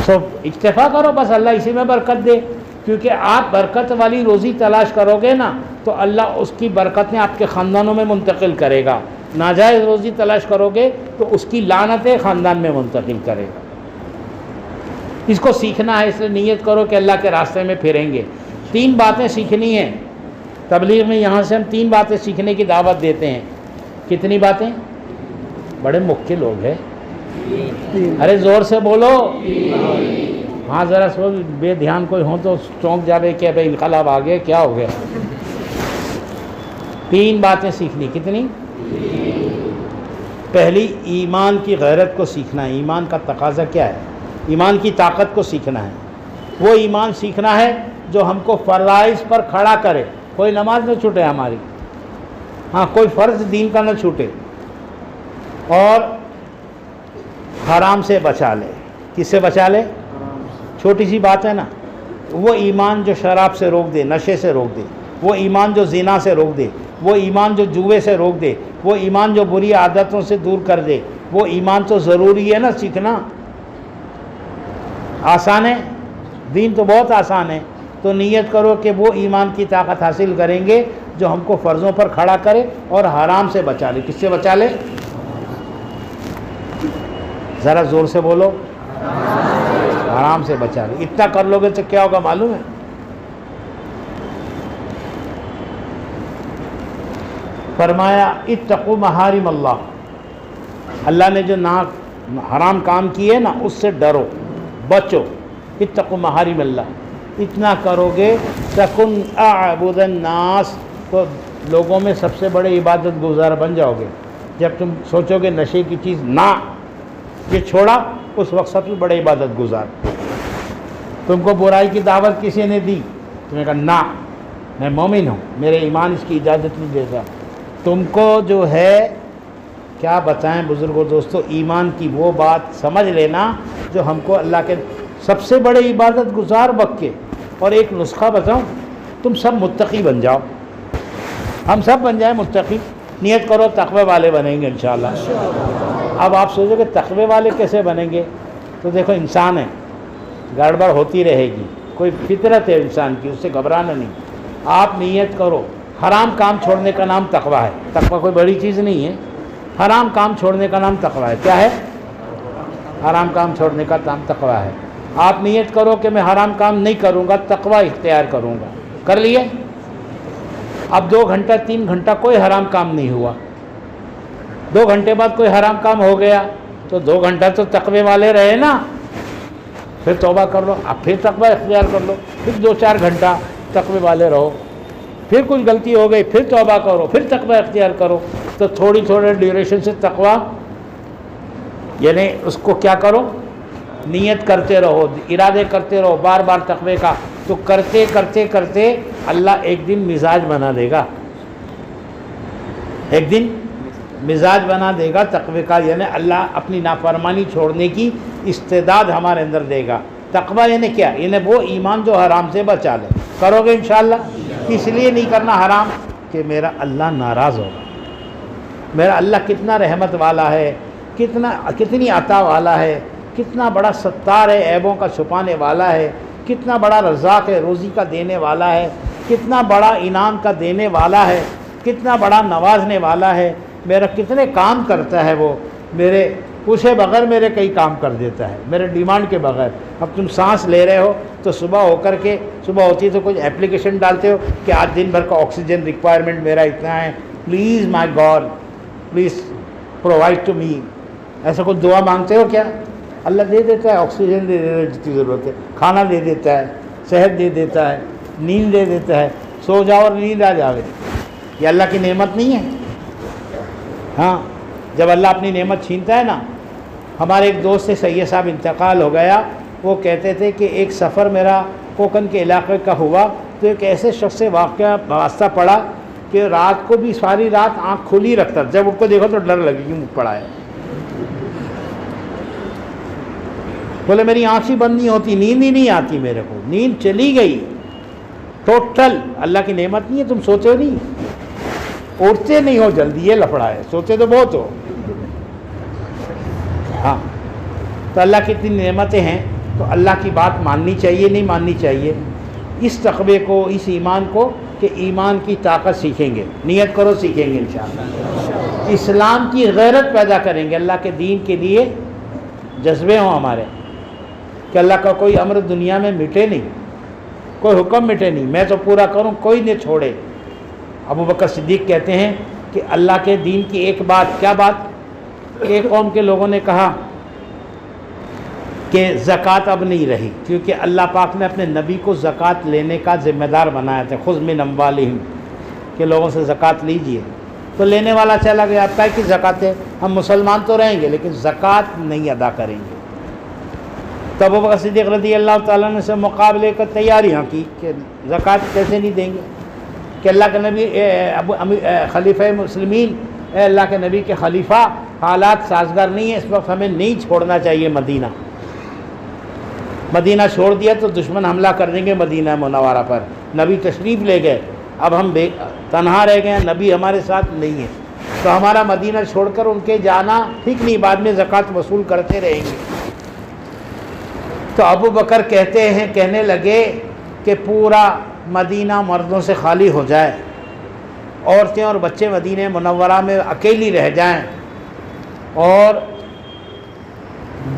سو اکتفا کرو بس, اللہ اسی میں برکت دے. کیونکہ آپ برکت والی روزی تلاش کرو گے نا تو اللہ اس کی برکتیں آپ کے خاندانوں میں منتقل کرے گا. ناجائز روزی تلاش کرو گے تو اس کی لعنتیں خاندان میں منتقل کرے گا. اس کو سیکھنا ہے, اس لیے نیت کرو کہ اللہ کے راستے میں پھریں گے. 3 باتیں سیکھنی ہیں تبلیغ میں. یہاں سے ہم 3 باتیں سیکھنے کی دعوت دیتے ہیں. کتنی باتیں؟ بڑے مکھ لوگ ہیں, ارے زور سے بولو. ہاں ذرا سو بے دھیان کوئی ہوں تو چونک جا رہے کہ بھائی انقلاب آ گیا, کیا ہو گیا. 3 باتیں سیکھنی. کتنی؟ پہلی ایمان کی غیرت کو سیکھنا ہے. ایمان کا تقاضا کیا ہے؟ ایمان کی طاقت کو سیکھنا ہے. وہ ایمان سیکھنا ہے جو ہم کو فرائض پر کھڑا کرے. کوئی نماز نہ چھوٹے ہماری, ہاں کوئی فرض دین کا نہ چھوٹے, اور حرام سے بچا لے. کس سے بچا لے؟ چھوٹی سی بات ہے نا. وہ ایمان جو شراب سے روک دے, نشے سے روک دے, وہ ایمان جو زنا سے روک دے, وہ ایمان جو جوئے سے روک دے, وہ ایمان جو بری عادتوں سے دور کر دے, وہ ایمان تو ضروری ہے نا سیکھنا. آسان ہے دین تو بہت آسان ہے. تو نیت کرو کہ وہ ایمان کی طاقت حاصل کریں گے جو ہم کو فرضوں پر کھڑا کرے اور حرام سے بچا لے. کس سے بچا لے؟ ذرا زور سے بولو. حرام سے بچا لے. اتنا کر لو گے تو کیا ہوگا معلوم ہے؟ فرمایا اتقوا محارم اللہ. اللہ نے جو حرام کام کیے نا اس سے ڈرو, بچو. اتقوا محارم اللہ. اتنا کرو گے تکن اعبد الناس, تو لوگوں میں سب سے بڑے عبادت گزار بن جاؤ گے. جب تم سوچو گے نشے کی چیز نہ, یہ چھوڑا, اس وقت سب سے بڑے عبادت گزار. تم کو برائی کی دعوت کسی نے دی؟ تم نے کہا نا میں مومن ہوں، میرے ایمان اس کی اجازت نہیں دیتا۔ تم کو جو ہے کیا بتائیں بزرگوں دوستو، ایمان کی وہ بات سمجھ لینا جو ہم کو اللہ کے سب سے بڑے عبادت گزار وقت کے۔ اور ایک نسخہ بتاؤں، تم سب متقی بن جاؤ، ہم سب بن جائیں متقی، نیت کرو تقوی والے بنیں گے انشاءاللہ۔ اب آپ سوچو کہ تقوی والے کیسے بنیں گے؟ تو دیکھو انسان ہے، گڑبڑ ہوتی رہے گی، کوئی فطرت ہے انسان کی، اس سے گھبرانا نہیں۔ آپ نیت کرو، حرام کام چھوڑنے کا نام تقوی ہے، تقوی کوئی بڑی چیز نہیں ہے، حرام کام چھوڑنے کا نام تقوی ہے۔ کیا ہے؟ حرام کام چھوڑنے کا نام تقوی ہے۔ آپ نیت کرو کہ میں حرام کام نہیں کروں گا، تقوی اختیار کروں گا، کر لیے؟ اب 2 گھنٹہ 3 گھنٹہ کوئی حرام کام نہیں ہوا، 2 گھنٹے بعد کوئی حرام کام ہو گیا تو 2 گھنٹہ تو تقوی والے رہے نا، پھر توبہ کر لو، اب پھر تقوی اختیار کر لو، پھر 2-4 گھنٹہ تقوی والے رہو، پھر کچھ غلطی ہو گئی پھر توبہ کرو، پھر تقوی اختیار کرو۔ تو تھوڑی ڈیوریشن سے تقوی، یعنی اس کو کیا کرو، نیت کرتے رہو، ارادے کرتے رہو بار بار تقوی کا، تو کرتے کرتے کرتے اللہ ایک دن مزاج بنا دے گا، ایک دن مزاج بنا دے گا تقوی کا، یعنی اللہ اپنی نافرمانی چھوڑنے کی استعداد ہمارے اندر دے گا۔ تقوی یعنی کیا؟ یعنی وہ ایمان جو حرام سے بچا لے۔ کرو گے انشاءاللہ؟ اس لیے نہیں کرنا حرام کہ میرا اللہ ناراض ہوگا، میرا اللہ کتنا رحمت والا ہے، کتنی عطا والا ہے، کتنا بڑا ستار ہے، عیبوں کا چھپانے والا ہے، کتنا بڑا رزاق ہے، روزی کا دینے والا ہے، کتنا بڑا انعام کا دینے والا ہے، کتنا بڑا نوازنے والا ہے، میرا کتنے کام کرتا ہے وہ، میرے پوچھے بغیر میرے کئی کام کر دیتا ہے، میرے ڈیمانڈ کے بغیر۔ اب تم سانس لے رہے ہو تو صبح ہو کر کے، صبح ہوتی ہے تو کچھ اپلیکیشن ڈالتے ہو کہ آج دن بھر کا آکسیجن ریکوائرمنٹ میرا اتنا ہے، please my God please provide to me, ایسا کچھ دعا مانگتے ہو کیا؟ اللہ دے دیتا ہے، آکسیجن دے دیتا ہے جتنی ضرورت ہے، کھانا دے دیتا ہے، صحت دے دیتا ہے، نیند دے دیتا ہے، سو جاؤ اور نیند آ جاوے، یہ اللہ کی نعمت نہیں ہے؟ ہاں، جب اللہ اپنی نعمت چھینتا ہے نا، ہمارے ایک دوست سے سید صاحب انتقال ہو گیا، وہ کہتے تھے کہ ایک سفر میرا کوکن کے علاقے کا ہوا تو ایک ایسے شخص سے واقعہ واسطہ پڑا کہ رات کو بھی ساری رات آنکھ کھلی رکھتا، جب اس کو دیکھو تو ڈر لگے کیوں پڑا ہے، بولے میری آنکھ ہی بند نہیں ہوتی، نیند ہی نہیں آتی میرے کو، نیند چلی گئی ٹوٹل۔ اللہ کی نعمت نہیں ہے؟ تم سوتے ہو نہیں، اٹھتے نہیں ہو جلدی، یہ لفڑا ہے، سوتے تو بہت ہو۔ ہاں، تو اللہ کی اتنی نعمتیں ہیں تو اللہ کی بات ماننی چاہیے نہیں ماننی چاہیے؟ اس تقوی کو، اس ایمان کو، کہ ایمان کی طاقت سیکھیں گے، نیت کرو سیکھیں گے انشاءاللہ، اسلام کی غیرت پیدا کریں گے، اللہ کے دین کے لیے جذبے ہوں ہمارے، کہ اللہ کا کوئی امر دنیا میں مٹے نہیں، کوئی حکم مٹے نہیں، میں تو پورا کروں، کوئی نہ چھوڑے۔ ابو بکر صدیق کہتے ہیں کہ اللہ کے دین کی ایک بات، کیا بات؟ ایک قوم کے لوگوں نے کہا کہ زکوٰۃ اب نہیں رہی، کیونکہ اللہ پاک نے اپنے نبی کو زکوٰۃ لینے کا ذمہ دار بنایا تھا، خذ من اموالہم، کہ لوگوں سے زکوٰۃ لیجئے، تو لینے والا چلا گیا، اب کیا کی زکوٰۃ ہے، ہم مسلمان تو رہیں گے لیکن زکوٰۃ نہیں ادا کریں گے۔ تو ابو بکر صدیق رضی اللہ تعالیٰ نے سے مقابلے کا تیاریاں کی کہ زکوٰۃ کیسے نہیں دیں گے، کہ اللہ کے نبی خلیفہ مسلمین، اے اللہ کے نبی کے خلیفہ، حالات سازگار نہیں ہیں، اس وقت ہمیں نہیں چھوڑنا چاہیے مدینہ، مدینہ چھوڑ دیا تو دشمن حملہ کر دیں گے مدینہ منورہ پر، نبی تشریف لے گئے، اب ہم تنہا رہ گئے ہیں، نبی ہمارے ساتھ نہیں ہے، تو ہمارا مدینہ چھوڑ کر ان کے جانا ٹھیک نہیں، بعد میں زکوٰۃ وصول کرتے رہیں گے۔ تو ابو بکر کہنے لگے کہ پورا مدینہ مردوں سے خالی ہو جائے، عورتیں اور بچے مدینہ منورہ میں اکیلی رہ جائیں، اور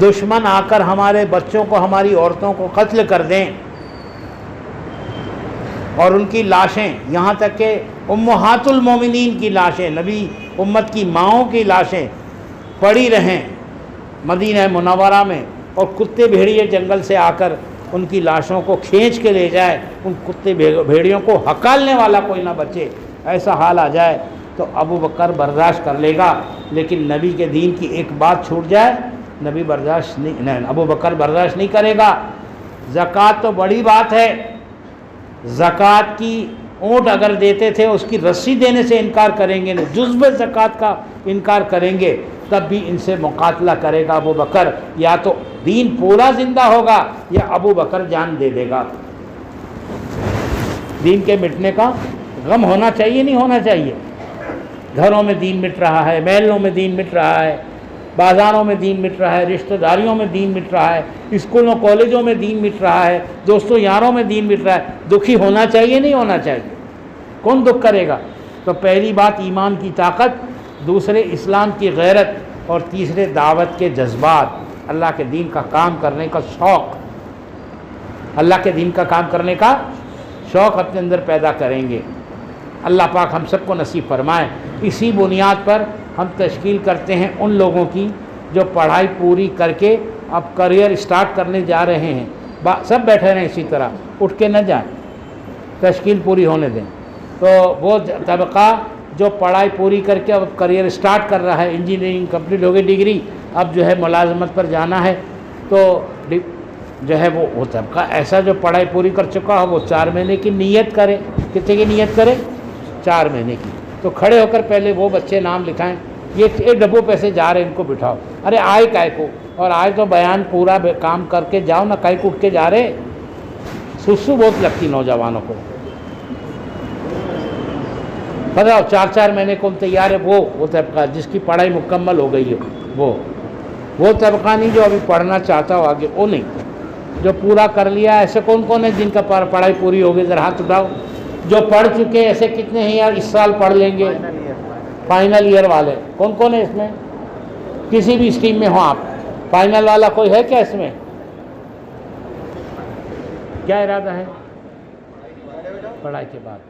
دشمن آ کر ہمارے بچوں کو، ہماری عورتوں کو قتل کر دیں، اور ان کی لاشیں، یہاں تک کہ امہات المومنین کی لاشیں، نبی امت کی ماؤں کی لاشیں پڑی رہیں مدینہ منورہ میں، اور کتے بھیڑیے جنگل سے آ کر ان کی لاشوں کو کھینچ کے لے جائے، ان کتے بھیڑیوں کو ہکالنے والا کوئی نہ بچے، ایسا حال آ جائے تو ابو بکر برداشت کر لے گا، لیکن نبی کے دین کی ایک بات چھوٹ جائے، نبی برداشت نہیں، ابو بکر برداشت نہیں کرے گا۔ زکوٰۃ تو بڑی بات ہے، زکوٰۃ کی اونٹ اگر دیتے تھے اس کی رسی دینے سے انکار کریں گے، جزو زکوٰۃ کا انکار کریں گے، تب بھی ان سے مقاتلہ کرے گا ابو بکر، یا تو دین پورا زندہ ہوگا یا ابو بکر جان دے دے گا۔ دین کے مٹنے کا غم ہونا چاہیے، نہیں ہونا چاہیے؟ گھروں میں دین مٹ رہا ہے، محلوں میں دین مٹ رہا ہے، بازاروں میں دین مٹ رہا ہے، رشتہ داریوں میں دین مٹ رہا ہے، اسکولوں کالجوں میں دین مٹ رہا ہے، دوستوں یاروں میں دین مٹ رہا ہے، دکھی ہونا چاہیے نہیں ہونا چاہیے؟ کون دکھ کرے گا؟ تو پہلی بات ایمان کی طاقت، دوسرے اسلام کی غیرت، اور تیسرے دعوت کے جذبات، اللہ کے دین کا کام کرنے کا شوق، اللہ کے دین کا کام کرنے کا شوق اپنے اندر پیدا کریں گے۔ اللہ پاک ہم سب کو نصیب فرمائے۔ اسی بنیاد پر ہم تشکیل کرتے ہیں ان لوگوں کی جو پڑھائی پوری کر کے اب کریئر سٹارٹ کرنے جا رہے ہیں، سب بیٹھے رہیں اسی طرح، اٹھ کے نہ جائیں، تشکیل پوری ہونے دیں۔ تو وہ طبقہ جو پڑھائی پوری کر کے اب کریئر سٹارٹ کر رہا ہے، انجینئرنگ کمپلیٹ ہو گئی ڈگری، اب جو ہے ملازمت پر جانا ہے، تو جو ہے وہ طبقہ ایسا جو پڑھائی پوری کر چکا ہو وہ 4 مہینے کی نیت کرے۔ کتنے کی نیت کرے؟ 4 مہینے کی۔ تو کھڑے ہو کر پہلے وہ بچے نام لکھائیں، یہ ایک ڈبوں پیسے جا رہے ہیں، ان کو بٹھاؤ۔ ارے آئے کائے کو، اور آئے تو بیان پورا کام کر کے جاؤ نا، کائے کو اٹھ کے جا رہے۔ سسو بہت لگتی نوجوانوں کو، بتاؤ 4 مہینے کو تیار ہے۔ وہ طبقہ جس کی پڑھائی مکمل ہو گئی ہے، وہ طبقہ نہیں جو ابھی پڑھنا چاہتا ہو آگے، وہ نہیں، جو پورا کر لیا۔ ایسے کون کون ہے جن کا پڑھائی پوری ہو گئی؟ ذرا ہاتھ اٹھاؤ۔ جو پڑھ چکے ایسے کتنے ہیں یار، اس سال پڑھ لیں گے؟ فائنل ایئر والے کون کون ہیں اس میں؟ کسی بھی اسٹریم میں ہو آپ، فائنل والا کوئی ہے کیا اس میں؟ کیا ارادہ ہے پڑھائی کے بعد؟